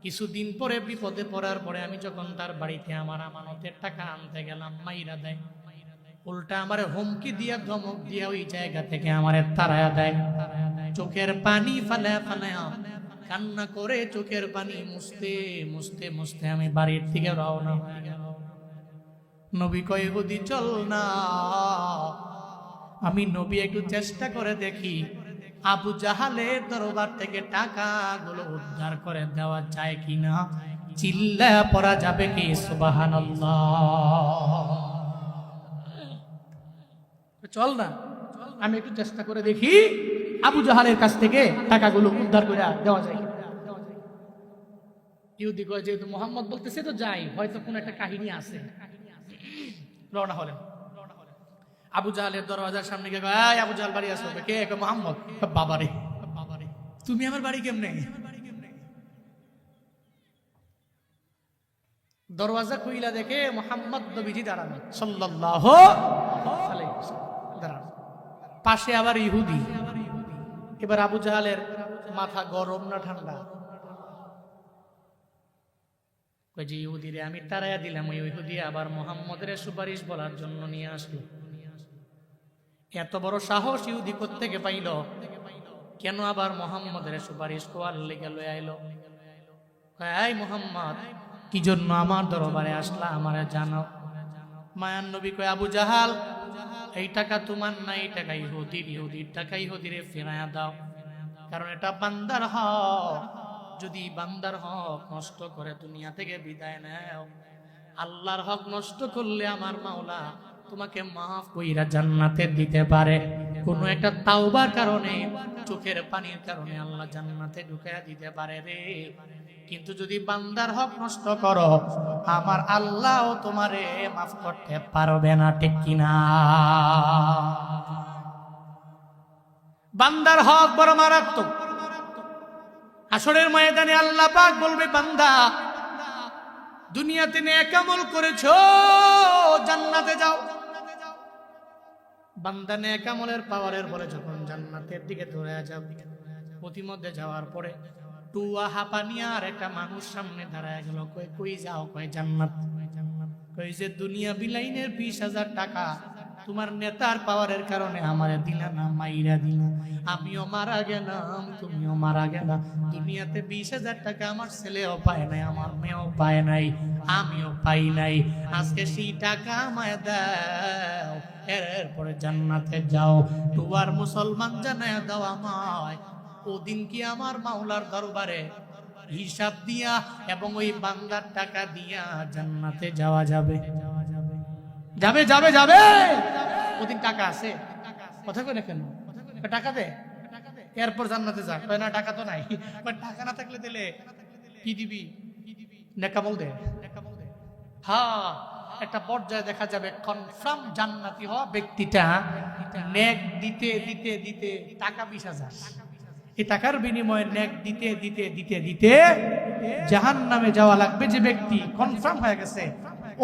কিছুদিন পরে বিপদে পড়ার পরে আমি যখন তার বাড়িতে আমার আমানতের টাকা আনতে গেলাম, মাইরা দেয়, উল্টা আমারে হুমকি দিয়া ধমক দিয়া ওই জায়গা থেকে আমারে তাড়ায়া দেয়। চোখের পানি ফালায়া ফালায়া কান্না করে চোখের পানি মুছতে মুছতে মুছতে আমি বাড়ির থেকে রওনা হয়ে গেল। নবী কয়, ইহুদি চল না, আমি নবী একটু চেষ্টা করে দেখি আবু জাহালের দরবার থেকে টাকাগুলো উদ্ধার করে দেওয়া যায় কিনা। চিল্লা পড়া যাবে কি সুবহানাল্লাহ? চল না, আমি একটু চেষ্টা করে দেখি আবু জাহালের কাছ থেকে টাকাগুলো উদ্ধার করে দেওয়া যায়। ইহুদি কয়, যেহেতু মুহাম্মদ বলতেছে তো যাই, হয়তো কোন একটা কাহিনী আছে। রওনা হলেন। আবু জাহালের দরওয়াজার সামনে গিয়ে কয়, আবু জাহাল বাড়ি আসবে? কে? মুহাম্মদ। বাবারে, তুমি আমার বাড়ি কেমনে? দরওয়াজা খুইলা দেখে মুহাম্মদ নবীজি দাঁড়ানো সাল্লাল্লাহু আলাইহি ওয়াসাল্লাম দাঁড়ানো, পাশে আবার ইহুদি। এবার আবু জাহালের মাথা গরম না ঠান্ডা? কই যে ইহুদিরে আমি তাড়াইয়া দিলাম, ওই ইহুদি আবার মুহাম্মদের সুপারিশ বলার জন্য নিয়ে আসলো। এত বড় সাহস ইহুদি কোত্থেকে পাইল? কেন আবার মুহাম্মদের সুপারিশ কোয়ার লেগে লয়ে আইলো? এই মুহাম্মদ, কি জন্য আমার দরবারে আসলা আমারে জানাও। মায়ান নবী কয়, আবু জাহাল, এই টাকা তোমার না, এই টাকা ইহুদির, ইহুদির টাকা ইহুদিরে ফেরাইয়া দাও, কারণ এটা বান্দার হক। যদি বান্দার হক নষ্ট করে দুনিয়া থেকে বিদায় নেও, আল্লাহর হক নষ্ট করলে আমার মাওলা তোমাকে মাফ কইরা জান্নাতে দিতে পারে। কোন একটা তাওবার কারণে, চোখের পানির কারণে আল্লাহ জান্নাতে ঢুকাইয়া দিতে পারে রে। কিন্তু যদি বান্দার হক নষ্ট করো, আমার আল্লাহও তোমারে মাফ করতে পারবে না, ঠিক কিনা? বান্দার হক বড় মারাত্মক। হাসরের ময়দানে আল্লাহ পাক বলবে, বান্দা দুনিয়াতে নেক আমল করেছো, জান্নাতে যাও। বান্দা নেক আমলের পাওয়ারের পরে যখন জান্নাতের দিকে দৌড়ে যাবে, প্রতিমধ্যে যাওয়ার পরে টুয়া হাঁপানিয়া আর একটা মানুষ সামনে দাঁড়ায় গেল। কই কই যাও? কই জান্নাত। কই যে দুনিয়া বিলাইনের 20,000 টাকা তোমার নেতার পাওয়ারের কারণে আমারে দিলা না, মাইরা দিলা, আমিও মারা গেলাম, তুমিও মারা গেলা। দুনিয়াতে 20,000 টাকা আমার ছেলেও পায় নাই, আমার মেয়েও পায় নাই, আমিও পাই নাই। আজকে সেই টাকা আমায় দাও, এরপরে জান্নাতে যাও। টুয়ার মুসলমান জানায় দাও আমায়, ওদিন কি আমার মাওলার দরবারে হিসাব দিয়া এবং ওই বান্দার টাকা দিয়া জান্নাতে যাওয়া যাবে? যাবে যাবে যাবে। ওদিন টাকা আছে, কথা কই না কেন? টাকা দে, এরপর জান্নাতে যা। কয় না, টাকা তো নাই। টাকা না থাকলে দিলে কি দিবি? নেকামল দে। হ্যাঁ, একটা পর্যায়ে দেখা যাবে কনফার্ম জান্নাতি হওয়া ব্যক্তিটা নেক দিতে দিতে দিতে টাকা 20,000, এই টাকার বিনিময়ে নেক দিতে দিতে দিতে দিতে জাহান্নামে যাওয়া লাগবে। যে ব্যক্তি কনফার্ম হয়ে গেছে,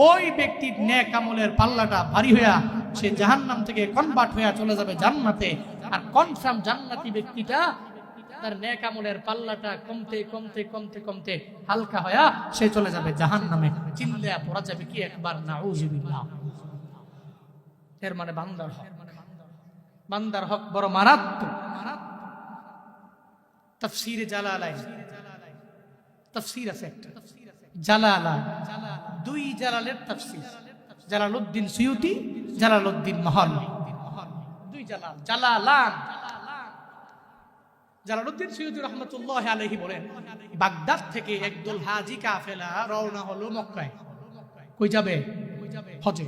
ওই ব্যক্তির নেক আমলের পাল্লাটা ভারী হইয়া সে জাহান্নাম থেকে কনভার্ট হইয়া চলে যাবে জান্নাতে। আর কনফার্ম জান্নাতি ব্যক্তিটা তার নেক আমলের পাল্লাটা কমতে কমতে কমতে কমতে হালকা হয়া সে চলে যাবে জাহান্নামে। চিল্লা পড়া যাবে কি একবার নাউজুবিল্লাহ। এর মানে বান্দার হক, বান্দার হক বড় মারাত্মক। তাফসীরে জালালাইন, তাফসীর আছে একটা জালালাইন, দুই জালালের তাফসীর, জালালউদ্দিন সুয়ুতি, জালালউদ্দিন মাহল্লি, দুই জালাল, জালালান। জালালউদ্দিন সুয়ুতি রাহমাতুল্লাহি আলাইহি বলেন, বাগদাদ থেকে একদল হাজী কাফেলা রওনা হলো মক্কায়। কই যাবে? হজে।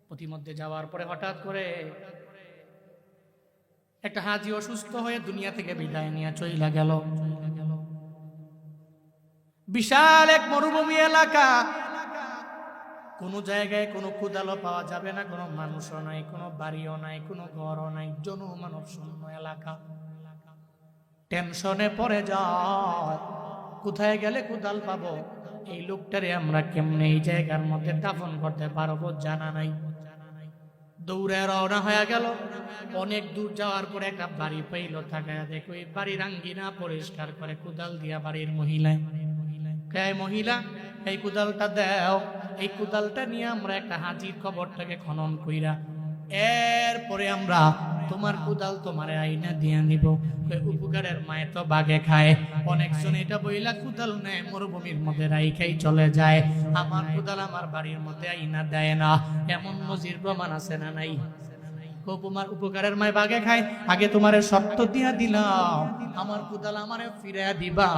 প্রতিমধ্যে যাওয়ার পরে হঠাৎ করে একটা হাজী অসুস্থ হয়ে দুনিয়া থেকে বিদায় নিয়ে চইলা গেল। বিশাল এক মরুভূমি এলাকা, কোন জায়গায় কোনো কুদালও পাওয়া যাবে না, কোনো মানুষও নাই, কোনো বাড়িও নাই, কোনো ঘরও নাই, জনমানব শূন্য এলাকা। টেনশনে পড়ে যায়, কোথায় গেলে কুদাল পাবো, এই লোকটারে আমরা কেমনে এই জায়গার মধ্যে দাফন করতে পারবো জানা নাই। দৌড়ে রওনা হয়ে গেল। অনেক দূর যাওয়ার পরে একটা বাড়ি পাইল, তাকায় দেখো এই বাড়ির আঙ্গিনা পরিষ্কার করে কুদাল দিয়া বাড়ির মহিলায়। কে মহিলা, এই কুদালটা দাও, এই কুদালটা নিয়ে আমরা একটা হাজির কবরটাকে খনন কইরা এরপরে আমরা তোমার কুদাল তোমার আইনা দিয়ে নিব। উপকারের মায়ে তো বাগে খায়। অনেকজন এটা বইলা কুদাল নেয় মরুভূমির মধ্যে রাইখাই চলে যায়। আমার কুদাল আমার বাড়ির মধ্যে আইনা দেয় না, এমন নজির প্রমাণ আছে না নাই? তোমার উপকারের মায় বাগে খায়, আগে তোমার শর্ত দিয়া দিলাম, আমার কুদাল আমারে ফিরে দিবা,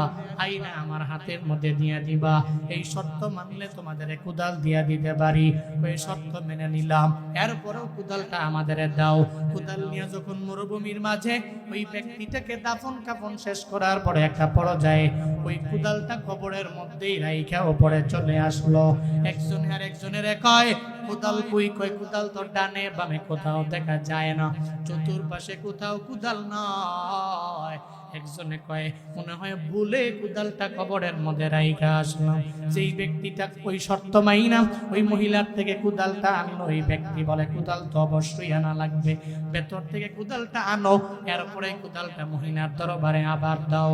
আইনা আমার হাতের মধ্যে দিয়া দিবা, এই শর্ত মানলে তোমাদের কুদাল দিয়া দিতে পারি। ওই শর্ত মেনে নিলাম, এরপরেও কুদালটা আমাদের দাও। কুদাল নিয়ে যখন মরুভূমির মাঝে ওই ব্যক্তিটাকে দাফন কাফন শেষ করার পরে একটা পর্যায়ে ওই কুদালটা কবরের মধ্যেই রাইখা ওপরে চলে আসলো। একজন আর একজনের কয় কুদাল কই? কয় কুদাল তো ডানে বামে কোথাও দেখা যায় না, চতুর্পাশে কোথাও কুদাল নয়। একজনে কয় মনে হয় ভুলে কুদালটা কবরের মধ্যে রাইখা আসলাম। যেই ব্যক্তিটা ওই শর্ত মাইনা ওই মহিলার থেকে কুদালটা আনলো, ওই ব্যক্তি বলে কুদাল তো অবশ্যই আনা লাগবে, ভেতর থেকে কুদালটা আনো, এরপরে কুদালটা মহিলার দরবারে আবার দাও।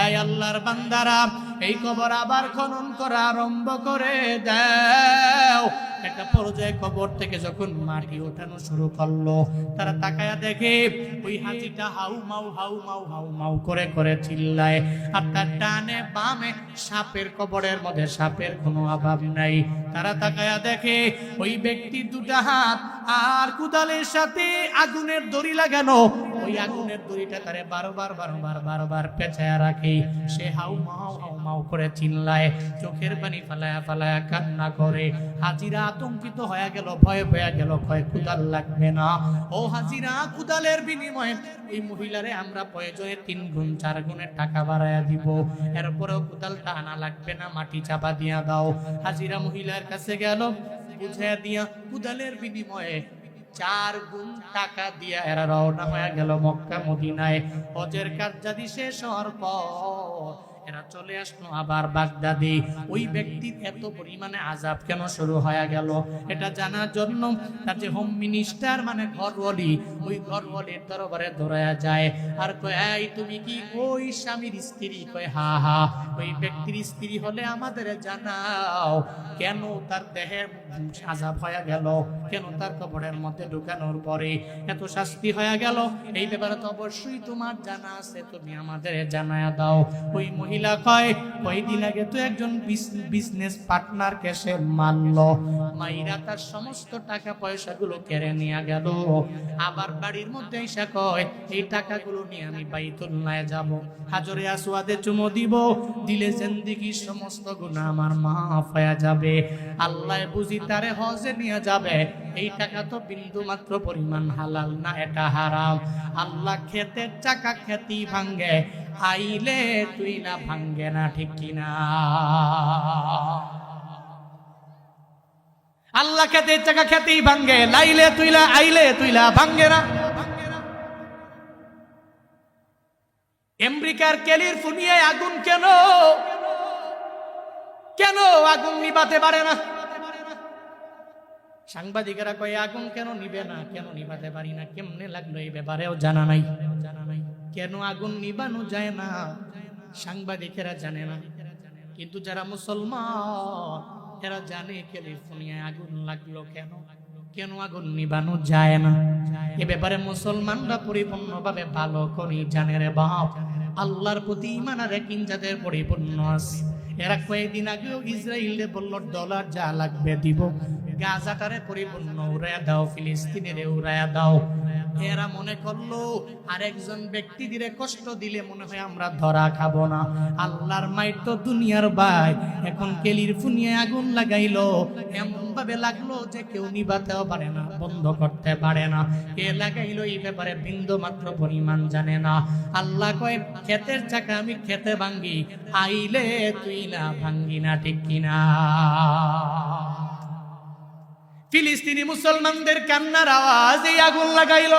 এই আল্লাহর বান্দারা, এই কবর আবার খনন করা আরম্ভ করে দাও। একটা পর্যায়ে কবর থেকে যখন মাটি ওঠানো শুরু করলো, তারা তাকায়া দেখে ওই হাতিটা হাউ মাউ হাউ মাউ হাউ মাউ করে করে চিল্লায়, আর তার ডানে বামে সাপের কবরের মধ্যে সাপের কোনো অভাব নাই। তারা তাকায়া দেখে ওই ব্যক্তির দুটা হাত আর কুদালের সাথে আগুনের দড়ি লাগানো, ওই আগুনের দড়িটা তারে বারবার বারবার বারবার পেঁচায়া রাখে। সে হাউ মাউ হাউ মাউ করে চিল্লায়, চোখের পানি ফালায়া ফালায়া কান্না করে। হাজিরা আতঙ্কিত হয়ে গেল, ভয় পেয়ে গেল, কয় কুদাল লাগবে না। ও হাজিরা, কুদালের বিনিময়ে ওই মহিলারে আমরা প্রয়োজনে 3 গুণ 4 গুণের টাকা বাড়াইয়া দিব, এরপরেও কুদালটা আনা লাগবে না, মাটি চাপা দিয়া দাও। হাজিরা মহিলার কাছে গেল, বুঝাইয়া দিয়া কুদালের বিনিময়ে 4 গুণ টাকা দিয়া এরা রওনা হয়ে গেল মক্কা মদিনায়। হজের কাজ যদি শেষ হওয়ার পর এরা চলে আসলো আবার বাগদাদে। ওই ব্যক্তির এত পরিমাণে আযাব কেন শুরু হয়ে গেল, এটা জানার জন্য তার যে হোম মিনিস্টার মানে ঘরওয়ালি, ওই ঘরওয়ালির দরবারে দৌড়ায়া যায় আর কয়, এই তুমি কি ওই স্বামীর স্ত্রী? কয় হা হা। ওই ব্যক্তির স্ত্রী হলে আমাদের জানাও, কেন তার দেহের আযাব হয়ে গেল, কেন তার কবরের মধ্যে ঢুকানোর পরে এত শাস্তি হয়ে গেল, এই ব্যাপারে তো অবশ্যই তোমার জানা আছে, তুমি আমাদের জানায়া দাও। ওই মহিলা কয়, কয়দিন আগে তো একজন বিজনেস পার্টনারকে সে মারল, মাইরা তার সমস্ত টাকা পয়সাগুলো কেড়ে নিয়ে গেল। আবার বাড়ির মধ্যে এসে কয়, এই টাকাগুলো নিয়ে আমি বাইতুল্লাহে যাব, হাজরে আসওয়াদে চুমো দিব, দিলে জিন্দেগির সমস্ত গুনাহ আমার মাফ হয়ে যাবে। আল্লাহ বুঝি তারে হজে নিয়ে যাবে। এই টাকা তো বিন্দু মাত্র পরিমাণ হালাল না, এটা হারাম। আল্লাহ ক্ষেতের চাকা খেতি ভাঙ্গে, আইলে তুই না ভাঙ্গে না, ঠিক কিনা? আল্লাহ খেতের চাকা খেতেই ভাঙ্গে, লাইলে তুইলা আইলে তুইলা ভাঙ্গে না। আমেরিকার ক্যালিফোর্নিয়ায় আগুন কেন কেন আগুন নিভাতে পারে না? সাংবাদিকেরা কয় আগুন কেন নিবে না, কেন নিভাতে পারি না, কেমনে লাগলো এই ব্যাপারেও জানা নাই। কেন আগুন নিবানো যায় না সাংবাদিকেরা জানে না, কিন্তু যারা মুসলমান এরা জানে ক্যালিফোর্নিয়ায় আগুন লাগলো কেন, কেন আগুন নিবানো যায় না। এ ব্যাপারে মুসলমানরা পরিপূর্ণভাবে ভালো করে জানে রে বাপ। আল্লাহর প্রতি ঈমান আর ইয়াকিন যাদের পরিপূর্ণ আছে, এরা কয়েকদিন আগেও ইসরায়েলে বলল ডলার যা লাগবে দিব, গাজাটারে পরিপূর্ণ উড়াইয়া দাও, ফিলিস্তিনের উড়াইয়া দাও। এরা মনে করলো আরেকজন ব্যক্তি দিলে কষ্ট দিলে মনে হয় আমরা ধরা খাবো না। আল্লাহর মাইট তো দুনিয়ার ভাই, এখন ক্যালিফোর্নিয়ায় আগুন লাগাইলো, এমন ভাবে লাগলো যে কেউ নিভাতেও পারে না, বন্ধ করতে পারে না। কে লাগাইলো এই ব্যাপারে বিন্দু মাত্র পরিমাণ জানে না। আল্লাহ কয় ক্ষেতের চাকা আমি খেতে ভাঙ্গি, আইলে তুই না ভাঙ্গি না, ঠিক কিনা? ফিলিস্তিনি মুসলমানদের কান্নার আওয়াজ এই আগুন লাগাইল।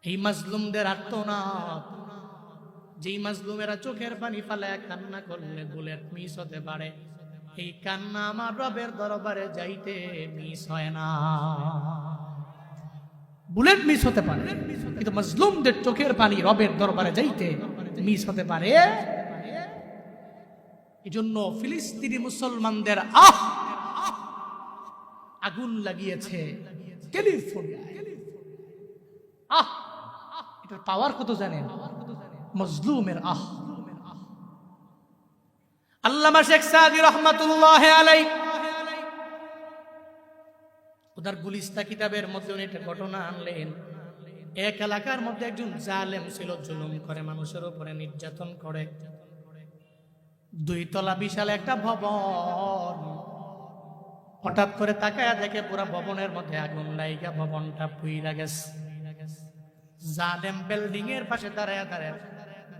এই মাজলুমদের আর্তনাদ, যেই মাজলুমেরা চোখের পানি ফালায় কান্না করলে বুলেট মিস হতে পারে, এই কান্না আমার রবের দরবারে যাইতে মিস হয় না। বুলেট মিস হতে পারে, কিন্তু মাজলুমদের চোখের পানি রবের দরবারে যাইতে মিস হতে পারে। এই জন্য ফিলিস্তিনি মুসলমানদের আগুন লাগিয়েছে ক্যালিফোর্নিয়ায়। এটার পাওয়ার কত জানেন? মজলুমের আল্লামা শেখ সাদি রহমাতুল্লাহ আলাইহি ওনার গুলিস্তা কিতাবের মধ্যে উনি একটা ঘটনা আনলেন। এক এলাকার মধ্যে একজন জালেম ছিল, জুলুম করে, মানুষের উপরে নির্যাতন করে। 2 তলা বিশাল একটা ভবন, হঠাৎ করে তাকায়া দেখে পুরো ভবনের মধ্যে আগুন লাইগা ভবনটা পুইরা গেছে। জালেম বিল্ডিং এর পাশে দাঁড়ায়া দাঁড়ায়া,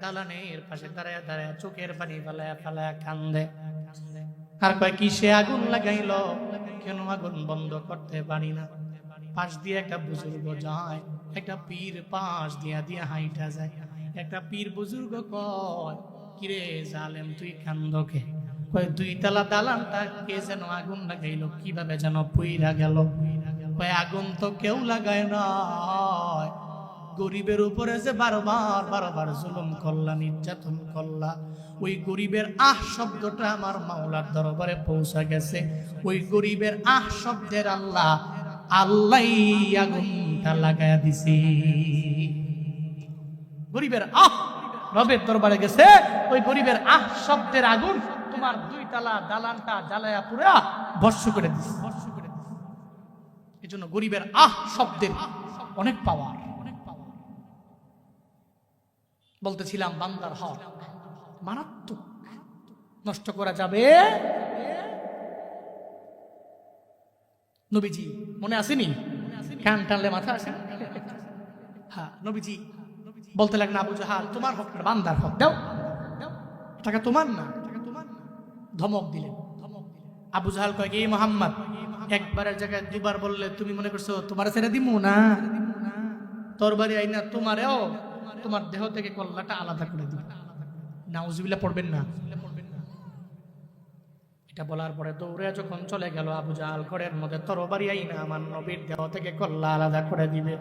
দালানের পাশে দাঁড়ায়া দাঁড়ায়া চোখের পানি ফেলায়া ফেলায়া কান্দে। আর কয় কিসে আগুন লাগাইলো, কেন আগুন বন্ধ করতে পারি না? পাশ দিয়ে একটা বুজুর্গ যায়, একটা পীর পাশ দিয়া দিয়া হাইটা যায়। একটা পীর বুজুর্গ কয়, কিরে জালেম তুই কান্দকে? কয় 2 তলা দালানটা কে যেন আগুন লাগাইলো, কিভাবে যেন পুইরা গেল। কয় আগুন তো কেউ লাগায় না, গরিবের উপরে যে বারবার বারবার জুলুম করলা, নির্যাতন করলা, ওই গরিবের শব্দটা আমার মাওলার দরবারে পৌঁছা গেছে। ওই গরিবের শব্দের আল্লাহ আগুনটা লাগায়া দিছি। গরিবের রবের দরবারে গেছে, ওই গরিবের শব্দের আগুন তোমার 2 তলা দালানটা জ্বালায়া পুরা ভস্ম করে দিছে। এই জন্য গরিবের শব্দের অনেক পাওয়ার। বলতেছিলাম বান্দার হক মারাত্মক, নষ্ট করা যাবে। নবীজি মনে আসেনি? কান টানলে মাথা আসে। হ্যাঁ, নবীজি বলতে লাগলেন, আবু জাহাল তোমার হক না, বান্দার হক দাও, টাকা তোমার না। ধমক দিলেন। আবু জাহাল কয় কি মুহাম্মদ, একবারের জায়গায় 2 বার বললে তুমি মনে করছো তোমার ছেড়ে দিমু না? তরবারি আইনা তোমারেও তোমার দেহ থেকে কল্লাটা আলাদা করে দিবে। নাউজুবিল্লাহ পড়বেন না। এটা বলার পরে দৌড়ে যখন চলে গেল, আবু জাহাল ঘরের মধ্যে তরবারি আইনা আমার নবীর দেহ থেকে কল্লা আলাদা করে দিবে।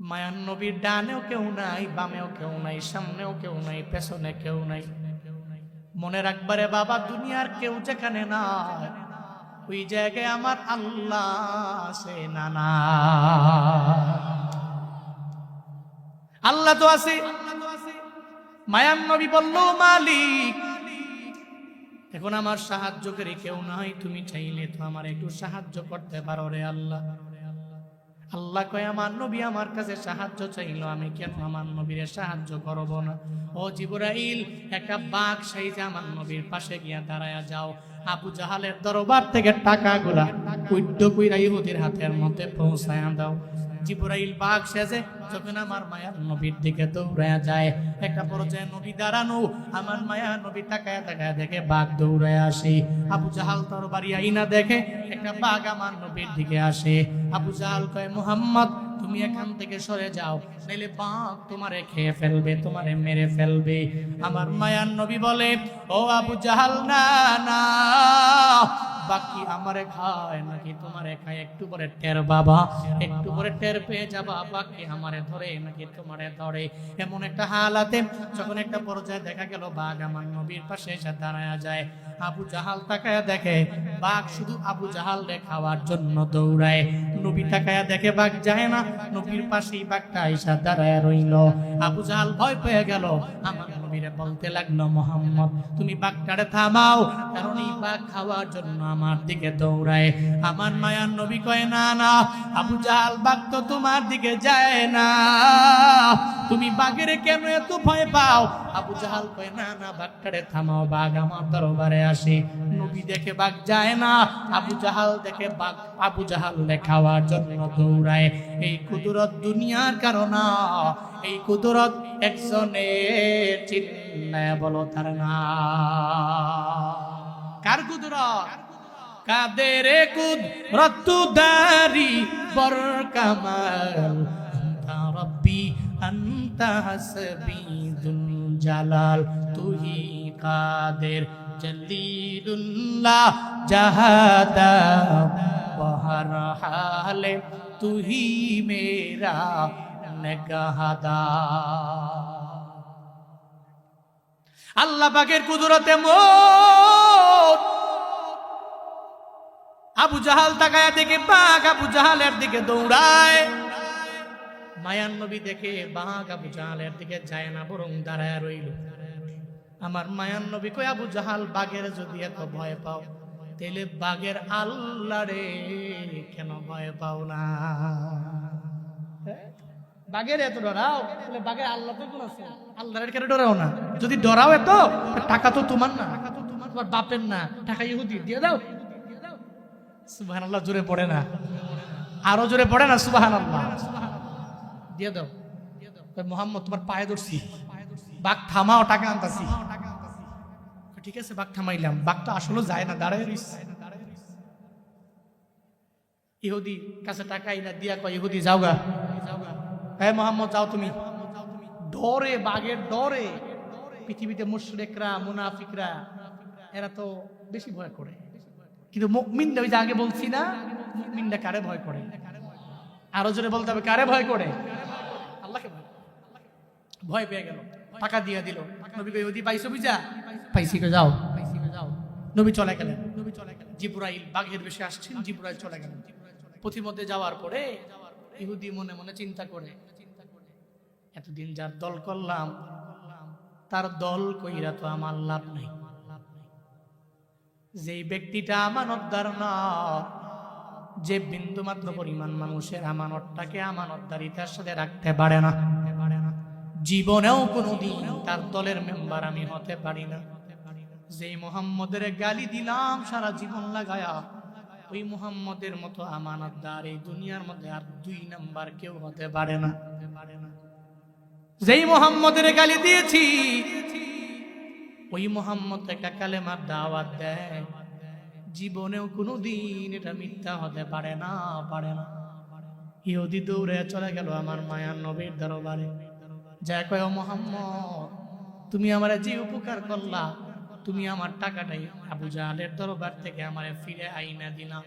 মায়ার নবীর ডানেও কেউ নাই, বামেও কেউ নাই, সামনেও কেউ নাই, পেছনে কেউ নাই। মনে রাখবারে বাবা, দুনিয়ার কেউ যেখানে নাই, ওই জায়গায় আমার আল্লাহ আছে না? না, আল্লাহ তো আছে। মায়ার নবী বলল, মালিক এখন আমার সাহায্যকারী কেউ নাই, তুমি চাইলে তো আমার একটু সাহায্য করতে পারো রে আল্লাহ। আল্লাহ কয়, আমার নবী আমার কাছে সাহায্য চাইলো, আমি কেন আমার নবীর সাহায্য করব না? ও জিবরাইল, একটা বাঘ সাইজে আমার নবীর পাশে গিয়া দাঁড়ায়া যাও, আবু জাহালের দরবার থেকে টাকাগুলা কুইড্ড কইরা ইহুদির হাতের মধ্যে পৌঁছায়া দাও। জিবরাইল বাঘ সেজে যখন আমার মায়ার নবীর দিকে দৌড়ায়া যায়, একটা পর্যায়ে নবী দাঁড়ানো, আমার মায়ার নবী তাকায়া তাকায়া দেখে বাঘ দৌড়ায় আসে। আবু জাহাল তরবারি আইনা দেখে একটা বাঘ আমার নবীর দিকে আসে। আবু জাহাল কয়, মুহাম্মদ তুমি এখান থেকে সরে যাও, নাইলে বাঘ তোমারে খেয়ে ফেলবে, তোমারে মেরে ফেলবে। আমার মায়ার নবী বলে, ও আবু জাহাল, না না, বাকি আমারে খায় নাকি তোমারে খায় একটু পরে টের বাবা, একটু পরে টের পেয়ে যাবা বাকি আমারে ধরে নাকি তোমারে ধরে। এমন একটা হালাতে যখন একটা পর্যায়ে দেখা গেল বাঘ আমার নবীর পাশে এসে দাঁড়ায়া যায়, আবু জাহাল তাকায়া দেখে বাঘ শুধু আবু জাহাল রে খাওয়ার জন্য দৌড়ায়। নবী তাকায়া দেখে বাঘ যায় না, নবীর পাশেই বাঘটা এসে দাঁড়ায় রইল। আবু জাহাল ভয় পেয়ে গেল, আমার নবীরে বলতে লাগলো, মোহাম্মদ তুমি বাঘটারে থামাও, কারণ এই বাঘ খাওয়ার জন্য আমার দিকে দৌড়ায়। আমার মায়ার নবী কয়, না না আবু জাহাল, বাঘ তো তোমার দিকে যায় না, তুমি বাঘের কেন এত ভয় পাও? আবু জাহাল কয়, না না বাঘটারে থামাও, বাঘ আমার দরবারে আসে। নবী দেখে বাঘ যায় না, আবু জাহাল দেখে বাঘ আবু জাহাল খাওয়ার জন্য দৌড়ায়। এই কুদরত দুনিয়ার কারণ, এই কুদরত একজনের, চিল্লায়া বলো তার নাম। কার কুদরত? কাদের কুদরত দারি বর কামাল, আনতা রব্বি আনতা হাসবি দুল জালাল, তুহি কাদের জলিলুল্লাহ জাহাদা বহর হালে, তুহি মেরা নেগাহাদা। আল্লাহ পাকের কুদরতে মোট আবু জাহাল তাকায়া দেখে বাঘ আবু জাহালের দিকে দৌড়ায়। মায়ান নবী দেখে বাঘ আবু জাহালের দিকে যায় না, বরং দাঁড়ায় রইল। আমার মায়ান নবী কয়, আবু জাহাল বাঘের যদি এত ভয় পাও, তাহলে বাঘের আল্লাহ রে কেন ভয় পাও না? বাঘের এত ডরাও, তাহলে বাঘের আল্লাহ তো কোন আছে? আল্লাহর কেন ডরাও না? যদি ডরাও এত, টাকা তো তোমার না, তোমার বাপের না, টাকা ইহুদি দিয়ে দাও। সুবহানাল্লাহ জোরে পড়ে না, আরো জোরে পড়ে না সুবহানাল্লাহ। দিয়ে দাও। মোহাম্মদ তোমার পায়ে ধরছি, বাঘ থামাও, টাকা আনতাছি। ঠিক আছে বাঘ থামাইলাম, বাঘ তো আসলে যায় না, দাঁড়ায় রইছে। ইহুদি কাছে টাকা আইনা দিয়া কয়, ইহুদি যাওগা, হ্যাঁ মোহাম্মদ যাও তুমি। ডরে, বাঘের ডরে পৃথিবীতে মুশরিকরা মুনাফিকরা এরা তো বেশি ভয় করে, কিন্তু মুমিনরা, ওই যে আগে বলছি না, মুমিনরা কারে ভয় করে? আরো জোরে বলতে হবে, কারে ভয় করে? আল্লাহকে ভয়। ভয় পেয়ে গেল, টাকা দিয়ে দিল। নবী কই, ইহুদি পাইছো বুঝা? পাইছি, যাও। নবী চলে গেলেন। জিবরাইল বাঘের বেশে আসছেন, জিবরাইল চলে গেলেন। পথিমধ্যে যাওয়ার পরে ইহুদি মনে মনে চিন্তা করে, এতদিন যার দল করলাম তার দল কইরা তো আমার লাভ নাই। যেই ব্যক্তিটা আমানতদার না, যে বিন্দু মাত্র পরিমাণ মানুষের আমানতটাকে আমানতদারিতার সাথে রাখতে পারে না, জীবনেও কোনোদিন তার দলের মেম্বার আমি হতে পারি না। যেই মুহাম্মদের গালি দিলাম সারা জীবন লাগায়া, ওই মুহাম্মদের মতো আমানতদার এই দুনিয়ার মধ্যে আর 2 নাম্বার কেউ হতে পারে না। যেই মুহাম্মদের গালি দিয়েছি, ওই মুহাম্মদ একটা কালেমার দাওয়াত দেয়, জীবনেও কোনোদিন এটা মিথ্যা হতে পারে না, পারে না। ইহুদি দৌড়ে চলে গেল আমার মায়ার নবীর দরবারে, যা কয়, ও মুহাম্মদ তুমি আমারে যে উপকার করলা, তুমি আমার টাকাটাই আবু জাহালের দরবার থেকে আমারে ফিরে আইনা দিলা।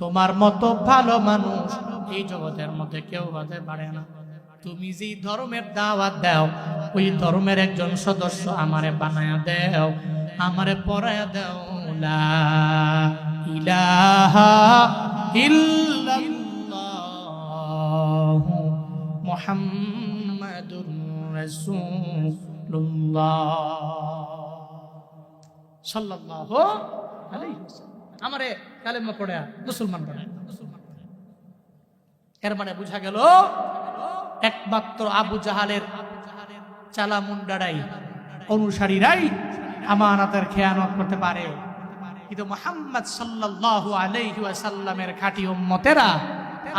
তোমার মতো ভালো মানুষ এই জগতের মধ্যে কেউ হতে পারে না। তুমি যেই ধর্মের দাওয়াত দাও, ওই ধর্মের একজন সদস্য আমারে বানায়া দাও, আমারে পড়ায়া দাও লা ইলাহা ইল্লাল্লাহু মুহাম্মাদুর রাসূলুল্লাহ সাল্লাল্লাহু আলাইহি ওয়াসাল্লাম। আমারে কালেমা পড়া মুসলমান বানায়। এর মানে বুঝা গেল একমাত্র আবু জাহালের চালা মুন্ডারাই, অনুসারীরাই আমানতের খেয়ানত করতে পারে, কিন্তু মুহাম্মদ সাল্লাল্লাহু আলাইহি ওয়াসাল্লামের খাঁটি উম্মতেরা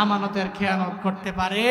আমানতের খেয়ানত করতে পারে